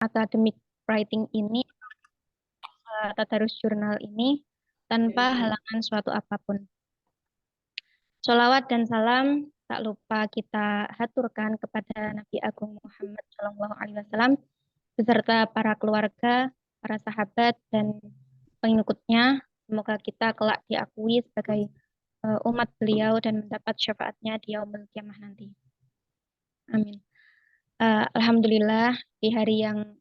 academic writing ini, tadarus jurnal ini tanpa halangan suatu apapun. Sholawat dan salam tak lupa kita haturkan kepada Nabi Agung Muhammad SAW beserta para keluarga, para sahabat dan pengikutnya. Semoga kita kelak diakui sebagai umat beliau dan mendapat syafaatnya di yaumul kiamah nanti. Amin. Alhamdulillah di hari yang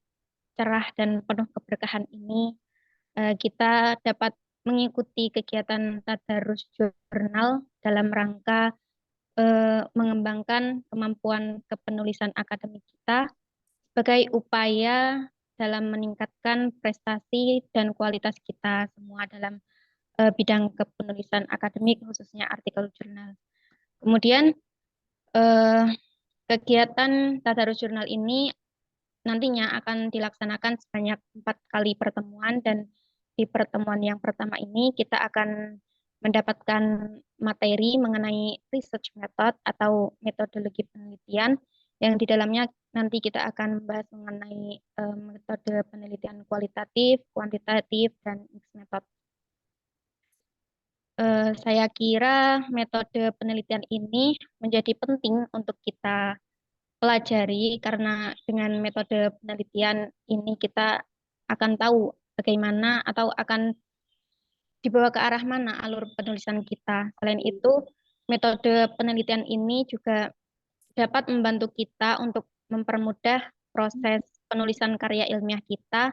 cerah dan penuh keberkahan ini kita dapat mengikuti kegiatan tadarus jurnal dalam rangka mengembangkan kemampuan kepenulisan akademik kita sebagai upaya dalam meningkatkan prestasi dan kualitas kita semua dalam bidang kepenulisan akademik, khususnya artikel jurnal. Kemudian kegiatan tadarus jurnal ini nantinya akan dilaksanakan sebanyak 4 kali pertemuan, dan di pertemuan yang pertama ini kita akan mendapatkan materi mengenai research method atau metodologi penelitian, yang di dalamnya nanti kita akan membahas mengenai metode penelitian kualitatif, kuantitatif, dan mixed method. Saya kira metode penelitian ini menjadi penting untuk kita pelajari, karena dengan metode penelitian ini kita akan tahu bagaimana atau akan dibawa ke arah mana alur penulisan kita. Selain itu, metode penelitian ini juga dapat membantu kita untuk mempermudah proses penulisan karya ilmiah kita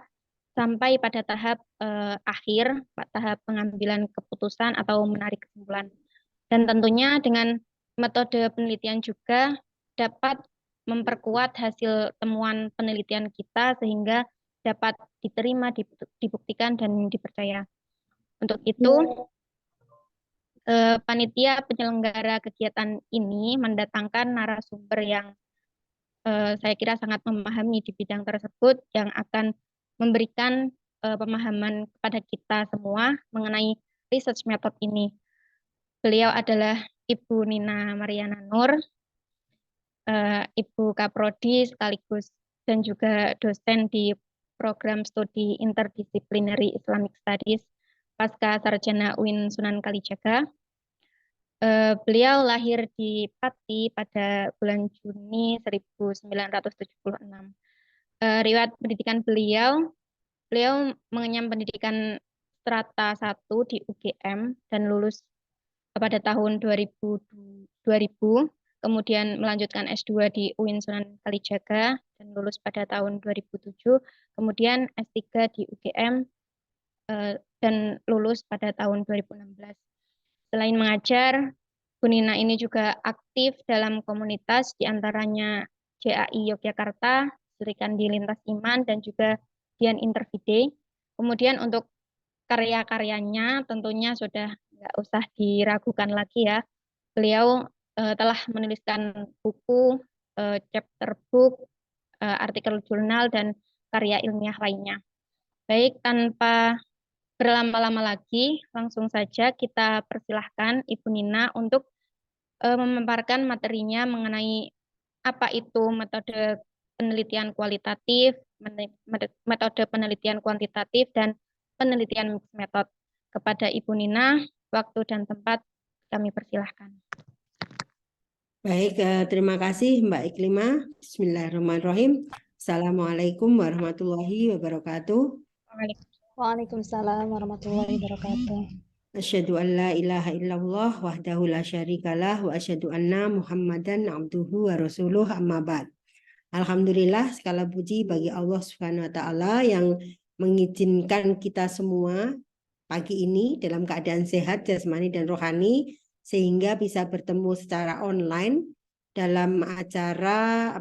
sampai pada tahap akhir, tahap pengambilan keputusan atau menarik kesimpulan. Dan tentunya dengan metode penelitian juga dapat memperkuat hasil temuan penelitian kita sehingga dapat diterima, dibuktikan, dan dipercaya. Untuk itu, panitia penyelenggara kegiatan ini mendatangkan narasumber yang saya kira sangat memahami di bidang tersebut, yang akan memberikan pemahaman kepada kita semua mengenai research method ini. Beliau adalah Ibu Nina Mariana Nur, Ibu Kaprodi sekaligus dan juga dosen di program studi interdisciplinary Islamic Studies pasca sarjana UIN Sunan Kalijaga. Beliau lahir di Pati pada bulan Juni 1976. Riwayat pendidikan beliau mengenyam pendidikan strata 1 di UGM dan lulus pada tahun 2000, kemudian melanjutkan S2 di UIN Sunan Kalijaga dan lulus pada tahun 2007, kemudian S3 di UGM dan lulus pada tahun 2016. Selain mengajar, Bu Nina ini juga aktif dalam komunitas, diantaranya JAI Yogyakarta, Serikandi Lintas Iman, dan juga Dian Intervide. Kemudian untuk karya-karyanya tentunya sudah nggak usah diragukan lagi ya. Beliau telah menuliskan buku, chapter book, artikel jurnal, dan karya ilmiah lainnya. Baik, tanpa berlama-lama lagi, langsung saja kita persilahkan Ibu Nina untuk memaparkan materinya mengenai apa itu metode penelitian kualitatif, metode penelitian kuantitatif, dan penelitian mixed method. Kepada Ibu Nina, waktu dan tempat kami persilahkan. Baik, terima kasih Mbak Iklimah. Bismillahirrahmanirrahim. Assalamualaikum warahmatullahi wabarakatuh. Waalaikumsalam warahmatullahi wabarakatuh. Asyhadu an la ilaha illallah wahdahu la syarikalah wa asyhadu anna Muhammadan abduhu wa rasuluh amma ba'd. Alhamdulillah, segala puji bagi Allah Subhanahu wa taala yang mengizinkan kita semua pagi ini dalam keadaan sehat jasmani dan rohani sehingga bisa bertemu secara online dalam acara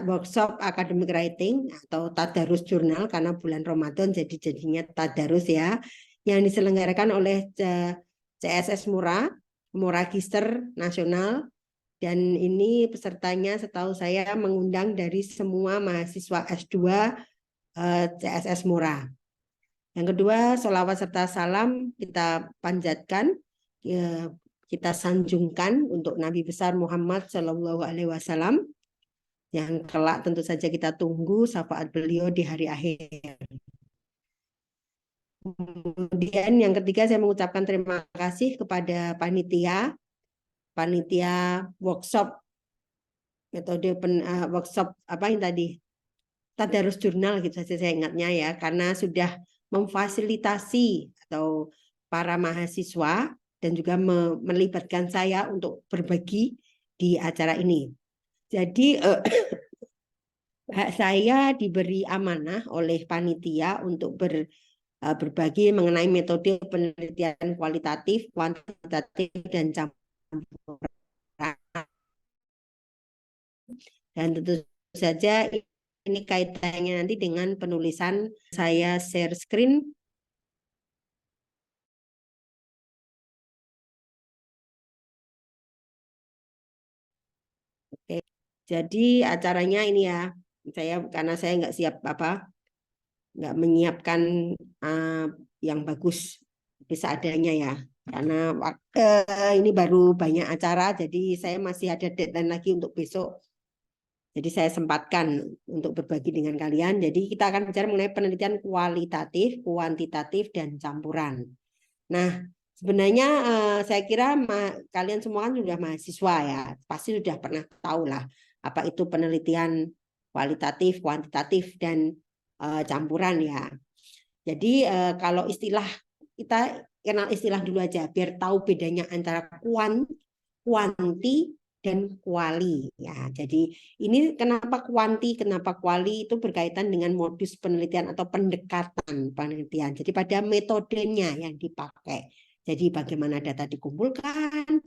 workshop academic writing atau tadarus jurnal, karena bulan Ramadan jadinya tadarus ya, yang diselenggarakan oleh CSS Muragister Nasional, dan ini pesertanya setahu saya mengundang dari semua mahasiswa S2 CSS Mura. Yang kedua, sholawat serta salam kita panjatkan, kita sanjungkan untuk Nabi besar Muhammad SAW, Yang kelak tentu saja kita tunggu syafaat beliau di hari akhir. Kemudian yang ketiga saya mengucapkan terima kasih kepada panitia workshop metode workshop apa yang tadi tadarus jurnal gitu saja saya ingatnya ya, karena sudah memfasilitasi atau para mahasiswa dan juga melibatkan saya untuk berbagi di acara ini. Jadi saya diberi amanah oleh panitia untuk berbagi mengenai metode penelitian kualitatif, kuantitatif, dan campuran. Dan tentu saja ini kaitannya nanti dengan penulisan. Saya share screen. Oke. Jadi acaranya ini ya, karena saya nggak siap nggak menyiapkan yang bagus, bisa adanya ya. Karena ini baru banyak acara, jadi saya masih ada deadline lagi untuk besok. Jadi saya sempatkan untuk berbagi dengan kalian. Jadi kita akan bicara mengenai penelitian kualitatif, kuantitatif, dan campuran. Nah, sebenarnya saya kira kalian semua kan sudah mahasiswa ya, pasti sudah pernah tahu lah apa itu penelitian kualitatif, kuantitatif, dan campuran ya. Jadi kalau istilah, kita kenal istilah dulu aja biar tahu bedanya antara kuanti, dan kuali ya. Jadi ini kenapa kuanti, kenapa kuali itu berkaitan dengan modus penelitian atau pendekatan penelitian. Jadi pada metodenya yang dipakai. Jadi bagaimana data dikumpulkan,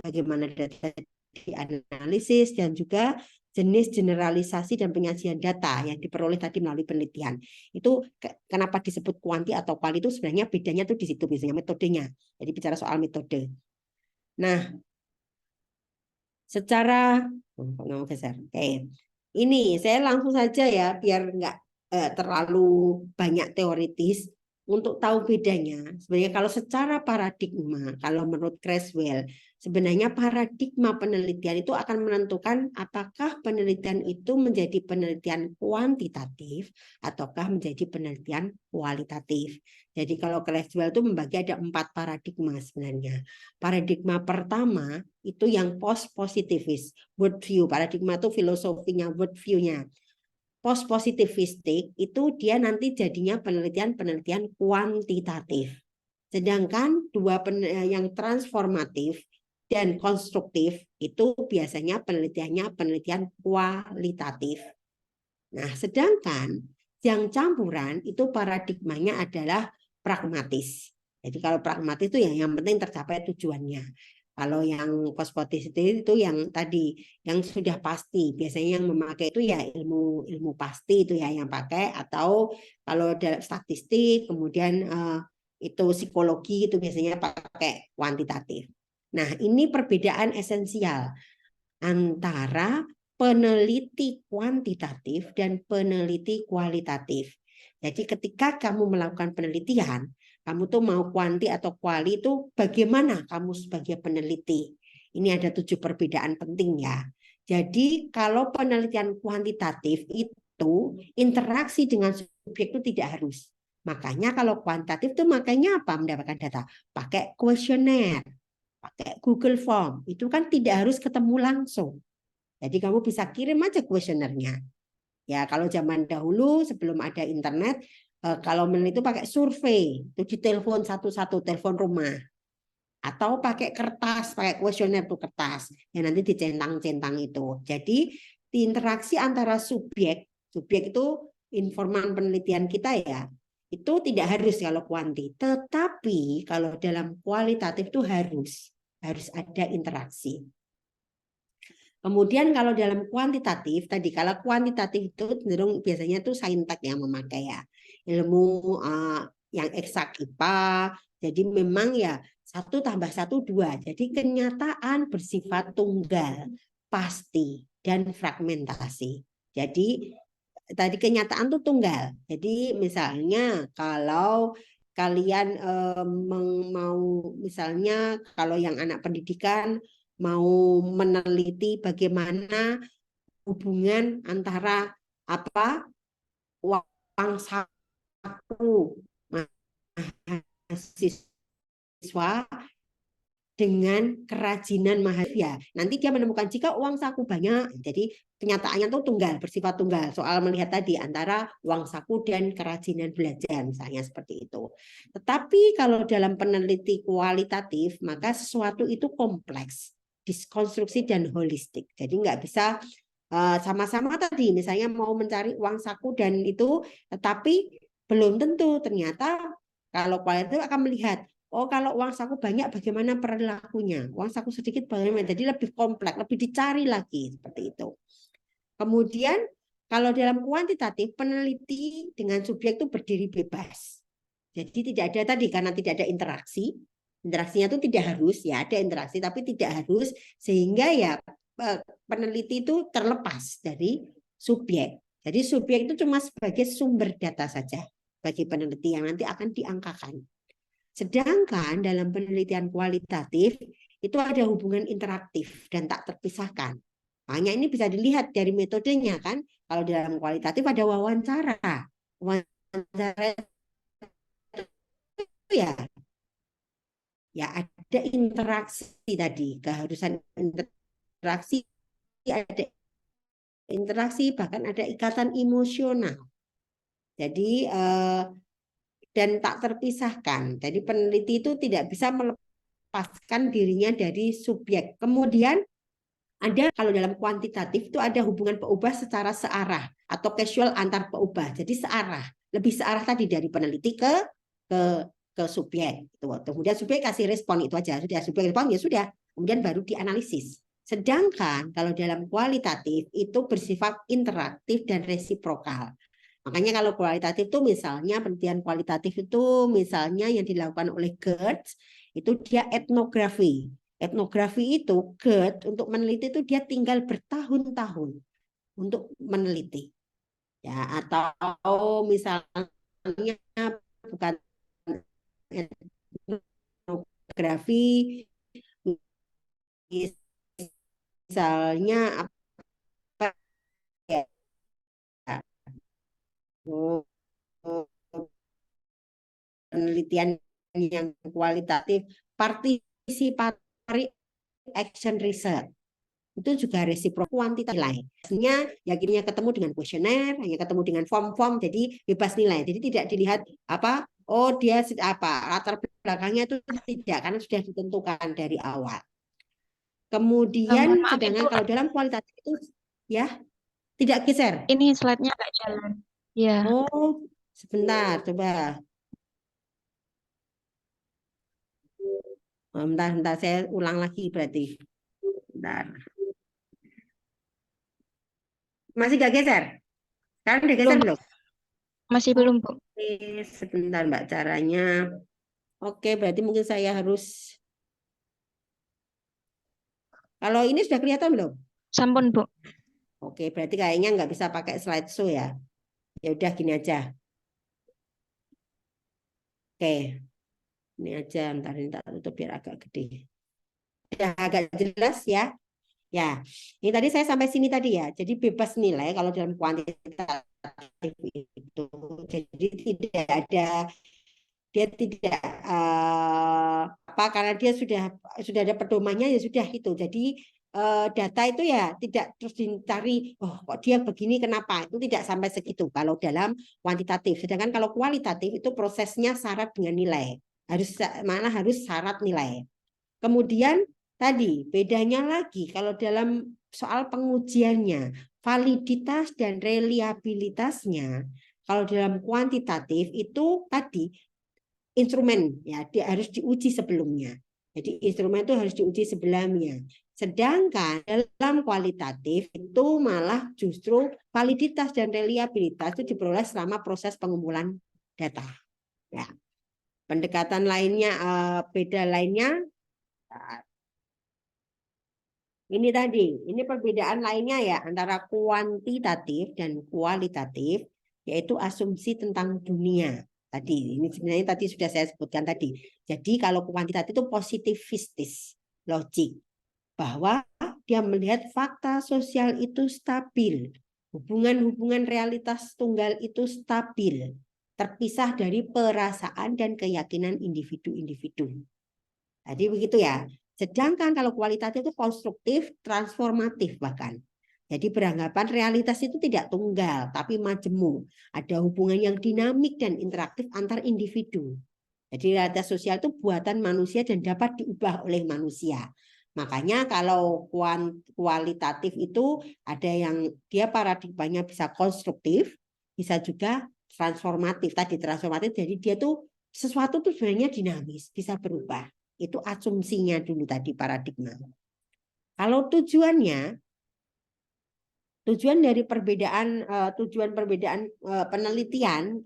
bagaimana data dianalisis, dan juga jenis generalisasi dan penyajian data yang diperoleh tadi melalui penelitian. Itu kenapa disebut kuanti atau kuali, itu sebenarnya bedanya tuh di situ biasanya metodenya. Jadi bicara soal metode. Nah, secara ini saya langsung saja ya biar nggak terlalu banyak teoritis. Untuk tahu bedanya, sebenarnya kalau secara paradigma, kalau menurut Creswell, sebenarnya paradigma penelitian itu akan menentukan apakah penelitian itu menjadi penelitian kuantitatif ataukah menjadi penelitian kualitatif. Jadi kalau Creswell itu membagi ada 4 paradigma sebenarnya. Paradigma pertama itu yang post-positivis, worldview. Paradigma itu filosofinya, worldview-nya. Post-positivistik itu dia nanti jadinya penelitian-penelitian kuantitatif. Sedangkan yang transformatif dan konstruktif itu biasanya penelitiannya penelitian kualitatif. Nah, sedangkan yang campuran itu paradigmanya adalah pragmatis. Jadi kalau pragmatis itu yang penting tercapai tujuannya. Kalau yang post-positivistik itu yang tadi, yang sudah pasti. Biasanya yang memakai itu ya ilmu pasti itu ya yang pakai, atau kalau ada statistik, kemudian itu psikologi itu biasanya pakai kuantitatif. Nah, ini perbedaan esensial antara peneliti kuantitatif dan peneliti kualitatif. Jadi ketika kamu melakukan penelitian, kamu tuh mau kuanti atau kuali itu bagaimana kamu sebagai peneliti. Ini ada 7 perbedaan penting ya. Jadi kalau penelitian kuantitatif itu interaksi dengan subjek itu tidak harus. Makanya kalau kuantitatif itu makanya apa mendapatkan data? Pakai kuesioner, pakai Google Form. Itu kan tidak harus ketemu langsung. Jadi kamu bisa kirim aja kuesionernya. Ya kalau zaman dahulu sebelum ada internet, kalau meneliti itu pakai survei, itu ditelepon satu-satu, telepon rumah. Atau pakai kertas, pakai kuesioner itu kertas, yang nanti dicentang-centang itu. Jadi interaksi antara subjek itu informan penelitian kita ya, itu tidak harus kalau kuanti. Tetapi kalau dalam kualitatif itu harus ada interaksi. Kemudian kalau dalam kuantitatif, tadi kalau kuantitatif itu cenderung biasanya tuh saintek yang memakai ya. Ilmu yang eksak IPA, jadi memang ya 1 tambah 1 2. Jadi kenyataan bersifat tunggal, pasti, dan fragmentasi. Jadi tadi kenyataan tuh tunggal. Jadi misalnya kalau kalian mau misalnya kalau yang anak pendidikan mau meneliti bagaimana hubungan antara uang saku mahasiswa dengan kerajinan mahasiswa. Nanti dia menemukan jika uang saku banyak, jadi kenyataannya itu tunggal, bersifat tunggal. Soal melihat tadi antara uang saku dan kerajinan belajar, misalnya seperti itu. Tetapi kalau dalam peneliti kualitatif, maka sesuatu itu kompleks, diskonstruksi dan holistik. Jadi nggak bisa sama-sama tadi, misalnya mau mencari uang saku dan itu, tetapi belum tentu ternyata kalau kualitatif akan melihat, oh kalau uang saku banyak bagaimana perilakunya, uang saku sedikit bagaimana, jadi lebih kompleks, lebih dicari lagi seperti itu. Kemudian kalau dalam kuantitatif peneliti dengan subjek itu berdiri bebas. Jadi tidak ada tadi karena tidak ada interaksi. Interaksinya itu tidak harus, ya ada interaksi tapi tidak harus, sehingga ya peneliti itu terlepas dari subjek. Jadi subjek itu cuma sebagai sumber data saja bagi peneliti yang nanti akan diangkakan. Sedangkan dalam penelitian kualitatif itu ada hubungan interaktif dan tak terpisahkan. Hanya ini bisa dilihat dari metodenya kan. Kalau dalam kualitatif ada wawancara. Wawancara itu ya ada interaksi tadi, keharusan interaksi, ada interaksi, bahkan ada ikatan emosional. Jadi dan tak terpisahkan. Jadi peneliti itu tidak bisa melepaskan dirinya dari subjek. Kemudian ada kalau dalam kuantitatif itu ada hubungan peubah secara searah atau casual antar peubah. Jadi searah, lebih searah tadi dari peneliti ke subjek. Kemudian subjek kasih respon itu aja. Sudah subjek respon ya sudah. Kemudian baru dianalisis. Sedangkan kalau dalam kualitatif itu bersifat interaktif dan resiprokal. Makanya kalau kualitatif itu misalnya penelitian kualitatif itu misalnya yang dilakukan oleh Gertz itu dia etnografi. Etnografi itu Gertz untuk meneliti itu dia tinggal bertahun-tahun untuk meneliti. Ya, atau misalnya bukan etnografi misalnya apa ya? Penelitian yang kualitatif, participatory action research itu juga resiprok kuantitatif nilai. Hasilnya yakinnya ketemu dengan kuesioner, hanya ketemu dengan form-form, jadi bebas nilai. Jadi tidak dilihat apa, oh dia apa latar belakangnya itu tidak, karena sudah ditentukan dari awal. Kemudian Mohon maaf, sedangkan itu kalau dalam kualitatif itu ya tidak geser. ini slide-nya nggak jalan. Ya, Oh, sebentar, coba. Oh, bentar, saya ulang lagi berarti. Bentar. Masih gak geser? Sekarang udah geser belum, belum? masih belum, Bu. Oke, sebentar Mbak caranya. Oke, berarti mungkin saya harus. Kalau ini sudah kelihatan belum? Sampun, Bu. Oke, berarti kayaknya nggak bisa pakai slideshow ya. Ya udah gini aja. Oke, ini aja. Ntar ini tak tutup biar agak gede. Udah agak jelas ya. Ya, ini tadi saya sampai sini tadi ya. Jadi bebas nilai kalau dalam kuantitatif itu. Jadi tidak ada, dia tidak apa, karena dia sudah ada pedomannya ya sudah itu. Jadi data itu ya tidak terus dicari, oh kok dia begini kenapa, itu tidak sampai segitu kalau dalam kuantitatif. Sedangkan kalau kualitatif itu prosesnya syarat dengan nilai, malah harus syarat nilai. Kemudian tadi bedanya lagi kalau dalam soal pengujiannya, validitas dan reliabilitasnya, kalau dalam kuantitatif itu tadi instrumen ya dia harus diuji sebelumnya. Jadi instrumen itu harus diuji sebelumnya. Sedangkan dalam kualitatif itu malah justru validitas dan reliabilitas itu diperoleh selama proses pengumpulan data. Ya. Pendekatan lainnya, beda lainnya ini tadi, ini perbedaan lainnya ya antara kuantitatif dan kualitatif, yaitu asumsi tentang dunia. Tadi, ini sebenarnya tadi sudah saya sebutkan tadi. Jadi kalau kuantitatif itu positivistis, logik, bahwa dia melihat fakta sosial itu stabil. Hubungan-hubungan realitas tunggal itu stabil, terpisah dari perasaan dan keyakinan individu-individu. Jadi begitu ya. Sedangkan kalau kualitatif itu konstruktif, transformatif bahkan. Jadi beranggapan realitas itu tidak tunggal, tapi majemuk. Ada hubungan yang dinamik dan interaktif antar individu. Jadi realitas sosial itu buatan manusia dan dapat diubah oleh manusia. Makanya kalau kualitatif itu ada yang dia paradigmanya bisa konstruktif, bisa juga transformatif. Tadi transformatif, jadi dia tuh sesuatu tuh sebenarnya dinamis, bisa berubah. Itu asumsinya dulu tadi paradigma. Kalau tujuan dari tujuan perbedaan penelitian,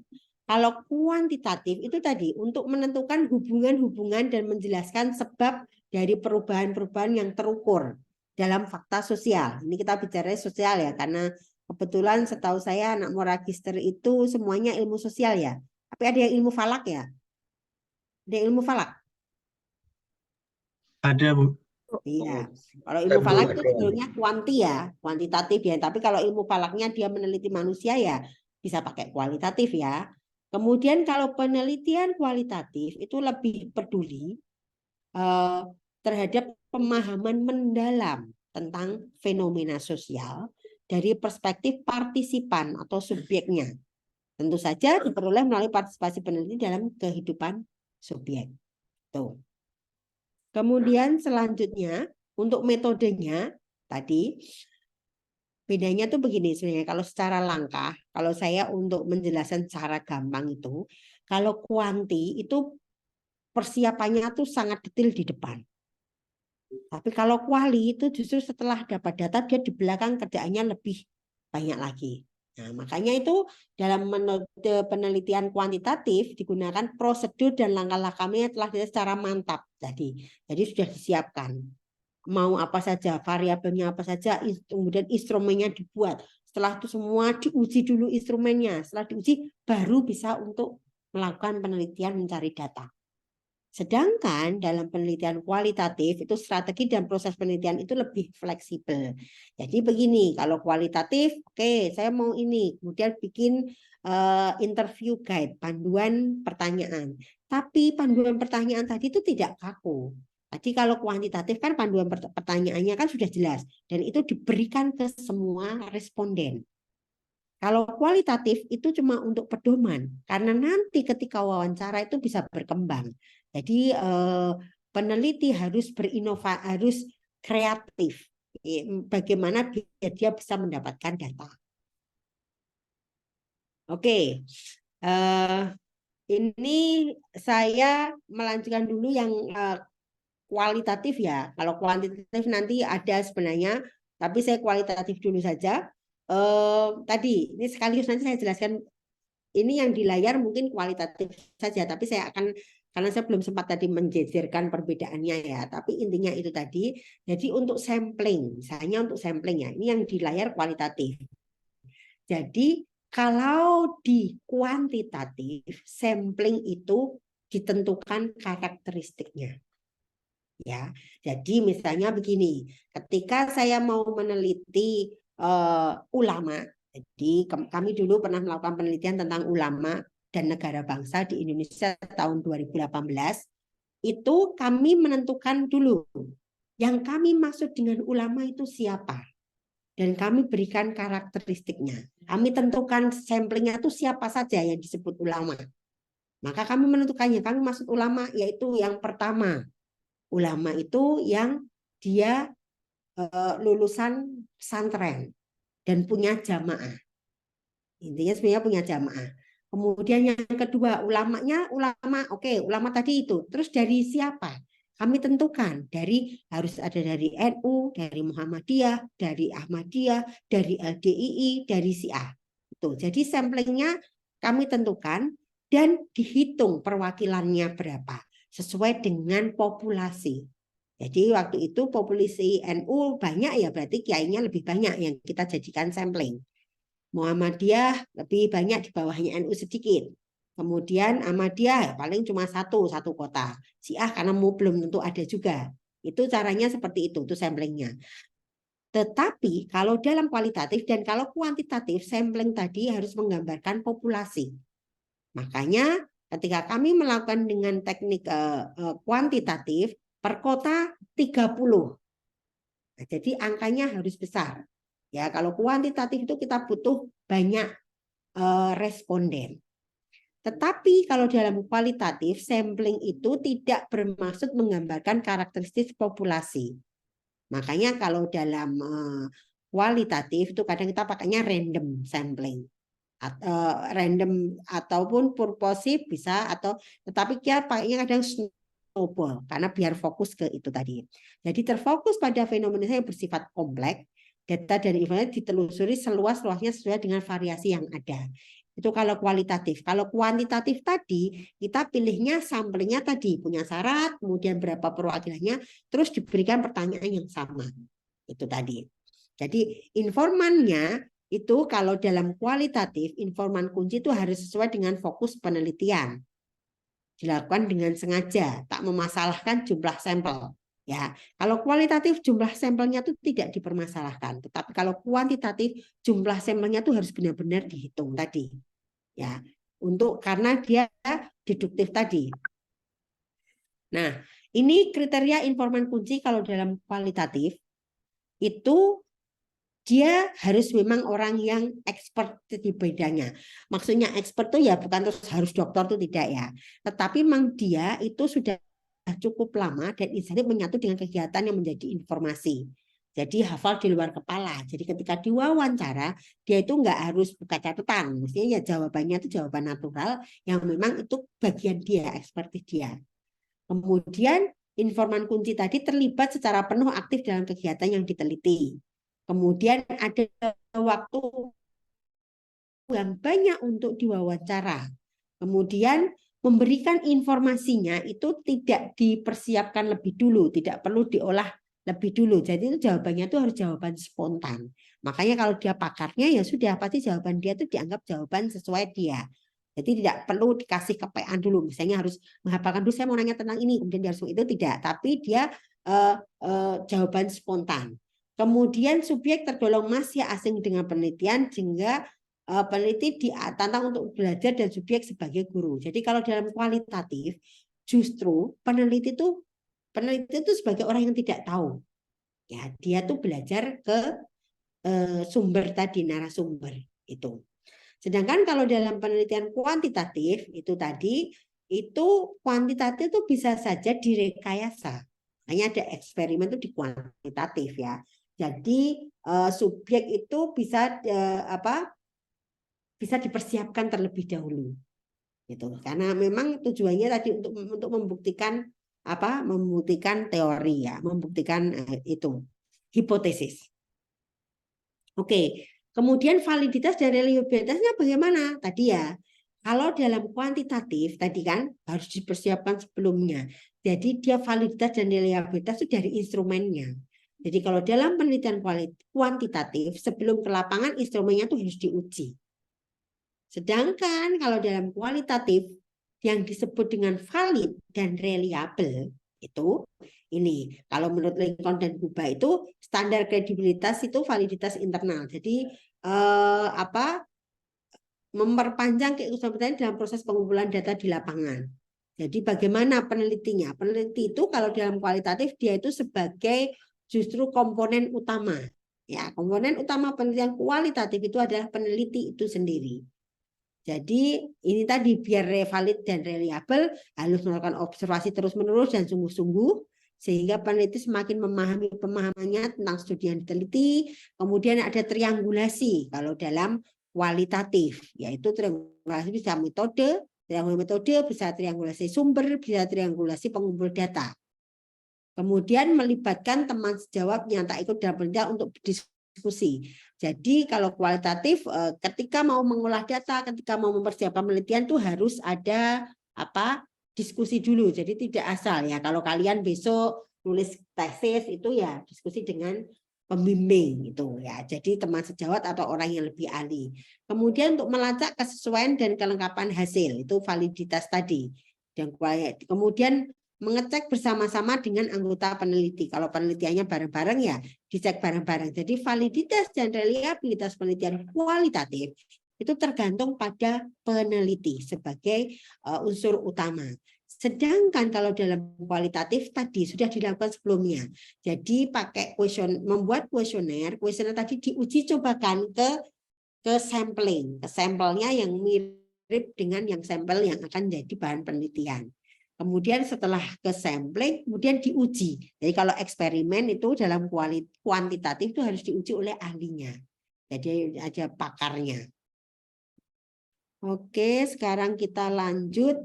kalau kuantitatif itu tadi untuk menentukan hubungan-hubungan dan menjelaskan sebab dari perubahan-perubahan yang terukur dalam fakta sosial. Ini kita bicara sosial ya, karena kebetulan setahu saya anak mau magister itu semuanya ilmu sosial ya. Tapi ada yang ilmu falak ya? Ada ilmu falak? Ada, Bu. Iya, kalau ilmu falak itu sebenarnya kuantitatif ya. Tapi kalau ilmu falaknya dia meneliti manusia ya bisa pakai kualitatif ya. Kemudian kalau penelitian kualitatif itu lebih peduli terhadap pemahaman mendalam tentang fenomena sosial dari perspektif partisipan atau subjeknya. Tentu saja diperoleh melalui partisipasi peneliti dalam kehidupan subjek. Tuh. Kemudian selanjutnya untuk metodenya tadi bedanya tuh begini sebenarnya. Kalau secara langkah, kalau saya untuk menjelaskan secara gampang itu, kalau kuanti itu persiapannya tuh sangat detail di depan. Tapi kalau kuali itu justru setelah dapat data dia di belakang kerjaannya lebih banyak lagi. Nah, makanya itu dalam metode penelitian kuantitatif digunakan prosedur dan langkah-langkahnya telah dilihat secara mantap. Jadi sudah disiapkan. Mau apa saja, variabelnya apa saja, kemudian instrumennya dibuat. Setelah itu semua diuji dulu instrumennya. Setelah diuji baru bisa untuk melakukan penelitian mencari data. Sedangkan dalam penelitian kualitatif itu strategi dan proses penelitian itu lebih fleksibel. Jadi begini, kalau kualitatif, oke, saya mau ini, kemudian bikin interview guide, panduan pertanyaan. Tapi panduan pertanyaan tadi itu tidak kaku. Tadi kalau kuantitatif kan panduan pertanyaannya kan sudah jelas dan itu diberikan ke semua responden. Kalau kualitatif itu cuma untuk pedoman, karena nanti ketika wawancara itu bisa berkembang. Jadi peneliti harus berinovasi, harus kreatif. Bagaimana biar dia bisa mendapatkan data. Oke, ini saya melanjutkan dulu yang kualitatif ya. Kalau kuantitatif nanti ada sebenarnya, tapi saya kualitatif dulu saja. Tadi ini sekaligus nanti saya jelaskan ini yang di layar mungkin kualitatif saja, tapi saya akan karena saya belum sempat tadi menjejerkan perbedaannya ya, tapi intinya itu tadi. Jadi untuk sampling, misalnya untuk sampling ya, ini yang di layar kualitatif. Jadi kalau di kuantitatif, sampling itu ditentukan karakteristiknya. Ya, jadi misalnya begini, ketika saya mau meneliti ulama, jadi kami dulu pernah melakukan penelitian tentang ulama dan negara bangsa di Indonesia tahun 2018, itu kami menentukan dulu yang kami maksud dengan ulama itu siapa. Dan kami berikan karakteristiknya. Kami tentukan samplingnya itu siapa saja yang disebut ulama. Maka kami menentukannya, kami maksud ulama yaitu yang pertama. Ulama itu yang dia lulusan pesantren dan punya jamaah. Intinya sebenarnya punya jamaah. Kemudian yang kedua, ulamanya ulama, oke, ulama tadi itu. Terus dari siapa? Kami tentukan harus ada dari NU, dari Muhammadiyah, dari Ahmadiyah, dari LDII, dari Syiah. Itu. Jadi samplingnya kami tentukan dan dihitung perwakilannya berapa sesuai dengan populasi. Jadi waktu itu populasi NU banyak ya, berarti kiainya lebih banyak yang kita jadikan sampling. Muhammadiyah lebih banyak, di bawahnya NU sedikit. Kemudian Ahmadiyah paling cuma satu kota. Syiah karena belum tentu ada juga. Itu caranya seperti itu samplingnya. Tetapi kalau dalam kualitatif dan kalau kuantitatif, sampling tadi harus menggambarkan populasi. Makanya ketika kami melakukan dengan teknik kuantitatif, per kota 30. Nah, jadi angkanya harus besar. Ya, kalau kuantitatif itu kita butuh banyak responden. Tetapi kalau dalam kualitatif, sampling itu tidak bermaksud menggambarkan karakteristik populasi. Makanya kalau dalam kualitatif itu kadang kita pakainya random sampling. Random ataupun purposive bisa, atau tetapi kita pakainya kadang snowball karena biar fokus ke itu tadi. Jadi terfokus pada fenomena yang bersifat kompleks, data dan informasi ditelusuri seluas-luasnya sesuai dengan variasi yang ada. Itu kalau kualitatif. Kalau kuantitatif tadi, kita pilihnya sampelnya tadi, punya syarat, kemudian berapa perwakilannya, terus diberikan pertanyaan yang sama. Itu tadi. Jadi informannya itu kalau dalam kualitatif, informan kunci itu harus sesuai dengan fokus penelitian. Dilakukan dengan sengaja, tak memasalahkan jumlah sampel. Ya, kalau kualitatif jumlah sampelnya itu tidak dipermasalahkan, tetapi kalau kuantitatif jumlah sampelnya itu harus benar-benar dihitung tadi. Ya, karena dia deduktif tadi. Nah, ini kriteria informan kunci kalau dalam kualitatif itu dia harus memang orang yang expert di bidangnya. Maksudnya expert itu ya bukan terus harus dokter itu tidak ya. Tetapi memang dia itu sudah cukup lama dan inisiatif menyatu dengan kegiatan yang menjadi informasi. Jadi hafal di luar kepala. Jadi ketika diwawancara, dia itu nggak harus buka catatan. Mestinya ya jawabannya itu jawaban natural yang memang itu bagian dia, ekspertis dia. Kemudian informan kunci tadi terlibat secara penuh aktif dalam kegiatan yang diteliti. Kemudian ada waktu yang banyak untuk diwawancara. Kemudian memberikan informasinya itu tidak dipersiapkan lebih dulu, tidak perlu diolah lebih dulu. Jadi itu jawabannya itu harus jawaban spontan. Makanya kalau dia pakarnya ya sudah pasti jawaban dia itu dianggap jawaban sesuai dia. Jadi tidak perlu dikasih kepean dulu. Misalnya harus menghafalkan dulu, saya mau nanya tentang ini, kemudian dia harus itu tidak. Tapi dia jawaban spontan. Kemudian subjek tergolong masih asing dengan penelitian sehingga peneliti ditantang untuk belajar dan subjek sebagai guru. Jadi kalau dalam kualitatif justru peneliti itu sebagai orang yang tidak tahu. Ya, dia tuh belajar ke sumber tadi, narasumber itu. Sedangkan kalau dalam penelitian kuantitatif itu tadi, itu kuantitatif itu bisa saja direkayasa. Hanya ada eksperimen itu di kuantitatif ya. Jadi subjek itu bisa bisa dipersiapkan terlebih dahulu. Gitu. Karena memang tujuannya tadi untuk membuktikan membuktikan teori ya, membuktikan itu hipotesis. Oke. Kemudian validitas dan reliabilitasnya bagaimana? Tadi ya, kalau dalam kuantitatif tadi kan harus dipersiapkan sebelumnya. Jadi dia validitas dan reliabilitas itu dari instrumennya. Jadi kalau dalam penelitian kuantitatif sebelum ke lapangan instrumennya itu harus diuji. Sedangkan kalau dalam kualitatif yang disebut dengan valid dan reliable itu ini kalau menurut Lincoln dan Guba itu standar kredibilitas itu validitas internal. Jadi memperpanjang keikutsertaan dalam proses pengumpulan data di lapangan. Jadi bagaimana penelitinya? Peneliti itu kalau dalam kualitatif dia itu sebagai justru komponen utama. Ya, komponen utama penelitian kualitatif itu adalah peneliti itu sendiri. Jadi ini tadi biar valid dan reliable harus melakukan observasi terus-menerus dan sungguh-sungguh sehingga peneliti semakin memahami pemahamannya tentang studi yang diteliti. Kemudian ada triangulasi kalau dalam kualitatif, yaitu triangulasi bisa metode bisa triangulasi sumber, bisa triangulasi pengumpul data. Kemudian melibatkan teman sejawat yang tak ikut dalam penelitian untuk berdiskusi. Jadi kalau kualitatif ketika mau mengolah data, ketika mau mempersiapkan penelitian itu harus ada diskusi dulu. Jadi tidak asal ya. Kalau kalian besok nulis tesis itu ya diskusi dengan pembimbing itu ya. Jadi teman sejawat atau orang yang lebih ahli. Kemudian untuk melacak kesesuaian dan kelengkapan hasil itu validitas tadi. Dan kemudian mengecek bersama-sama dengan anggota peneliti. Kalau penelitiannya bareng-bareng ya dicek bareng-bareng. Jadi validitas dan reliabilitas penelitian kualitatif itu tergantung pada peneliti sebagai unsur utama. Sedangkan kalau dalam kualitatif tadi sudah dilakukan sebelumnya. Jadi pakai membuat kuesioner tadi diuji cobakan ke sampling, ke sampelnya yang mirip dengan yang sampel yang akan jadi bahan penelitian. Kemudian setelah ke sampling, kemudian diuji. Jadi kalau eksperimen itu dalam kuantitatif itu harus diuji oleh ahlinya. Jadi ada pakarnya. Oke, sekarang kita lanjut.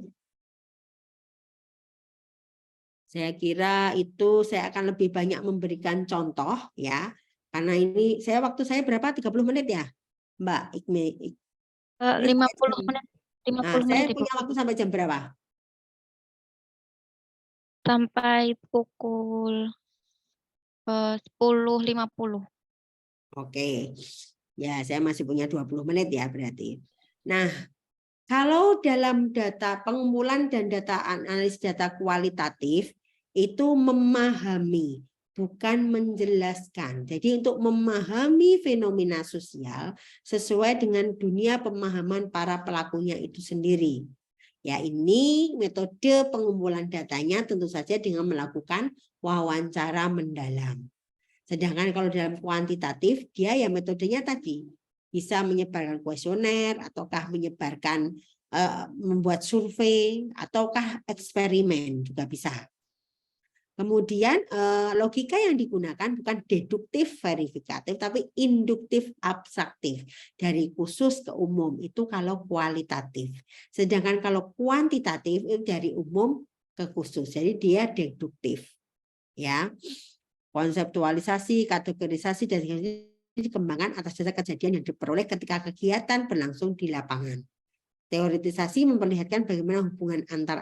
Saya kira itu saya akan lebih banyak memberikan contoh ya. Karena ini waktu saya berapa? 30 menit ya, Mbak Ikme. 50 menit. 50 Nah, saya menit, Ibu. punya waktu sampai jam berapa? Sampai pukul 10.50. Oke. Ya, saya masih punya 20 menit ya berarti. Nah, kalau dalam data pengumpulan dan data analisis data kualitatif itu memahami, bukan menjelaskan. Jadi untuk memahami fenomena sosial sesuai dengan dunia pemahaman para pelakunya itu sendiri. Ya, ini metode pengumpulan datanya tentu saja dengan melakukan wawancara mendalam. Sedangkan kalau dalam kuantitatif, dia ya metodenya tadi bisa menyebarkan kuesioner, ataukah menyebarkan membuat survei, ataukah eksperimen juga bisa. Kemudian logika yang digunakan bukan deduktif verifikatif, tapi induktif abstraktif. Dari khusus ke umum, itu kalau kualitatif. Sedangkan kalau kuantitatif, itu dari umum ke khusus. Jadi dia deduktif. Ya, konseptualisasi, kategorisasi, dan dikembangkan atas dasar kejadian yang diperoleh ketika kegiatan berlangsung di lapangan. Teoritisasi memperlihatkan bagaimana hubungan antar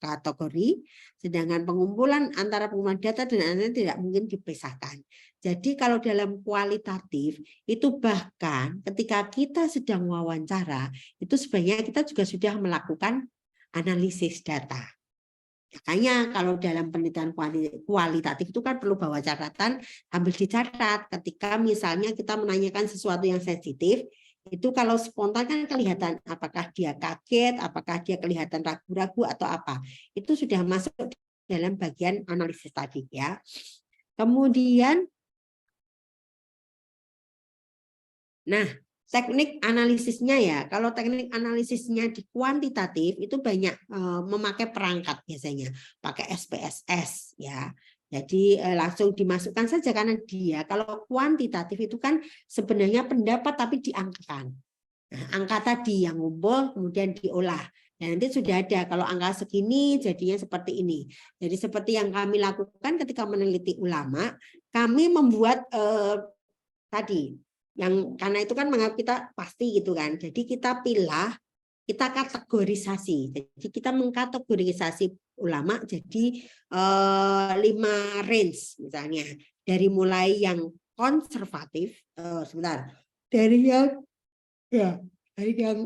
kategori, sedangkan pengumpulan antara pengumpulan data dan analisis tidak mungkin dipisahkan. Jadi kalau dalam kualitatif, itu bahkan ketika kita sedang wawancara, itu sebenarnya kita juga sudah melakukan analisis data. Makanya kalau dalam penelitian kualitatif itu kan perlu bawa catatan sambil dicatat. Ketika misalnya kita menanyakan sesuatu yang sensitif, itu kalau spontan kan kelihatan apakah dia kaget, apakah dia kelihatan ragu-ragu atau apa. Itu sudah masuk dalam bagian analisis tadi ya. Kemudian, nah, teknik analisisnya ya, kalau teknik analisisnya di kuantitatif itu banyak memakai perangkat biasanya, pakai SPSS ya. Jadi langsung dimasukkan saja karena dia kalau kuantitatif itu kan sebenarnya pendapat tapi diangkakan. Nah, angka tadi yang ngumpul kemudian diolah. Dan nanti sudah ada kalau angka segini jadinya seperti ini. Jadi seperti yang kami lakukan ketika meneliti ulama, kami membuat tadi yang karena itu kan menganggap kita pasti gitu kan. Jadi kita pilih, kita kategorisasi. Jadi kita mengkategorisasi ulama jadi 5 range misalnya. Dari mulai yang konservatif, dari yang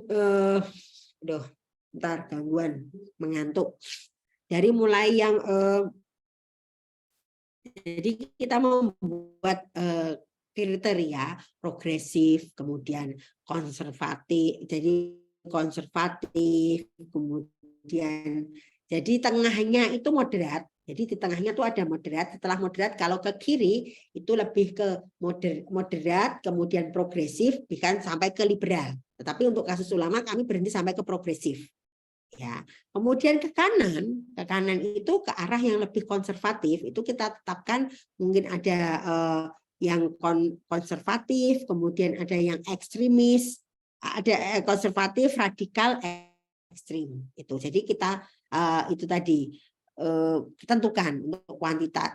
bentar gangguan mengantuk. Dari mulai yang jadi kita membuat kriteria progresif, kemudian konservatif, jadi konservatif, kemudian jadi tengahnya itu moderat. Jadi di tengahnya itu ada moderat. Setelah moderat kalau ke kiri itu lebih ke moderat, kemudian progresif, bahkan sampai ke liberal. Tetapi untuk kasus ulama kami berhenti sampai ke progresif. Ya, kemudian ke kanan itu ke arah yang lebih konservatif. Itu kita tetapkan mungkin ada yang konservatif, kemudian ada yang ekstremis, ada konservatif, radikal, ekstrim. Itu. Jadi kita itu tadi tentukan untuk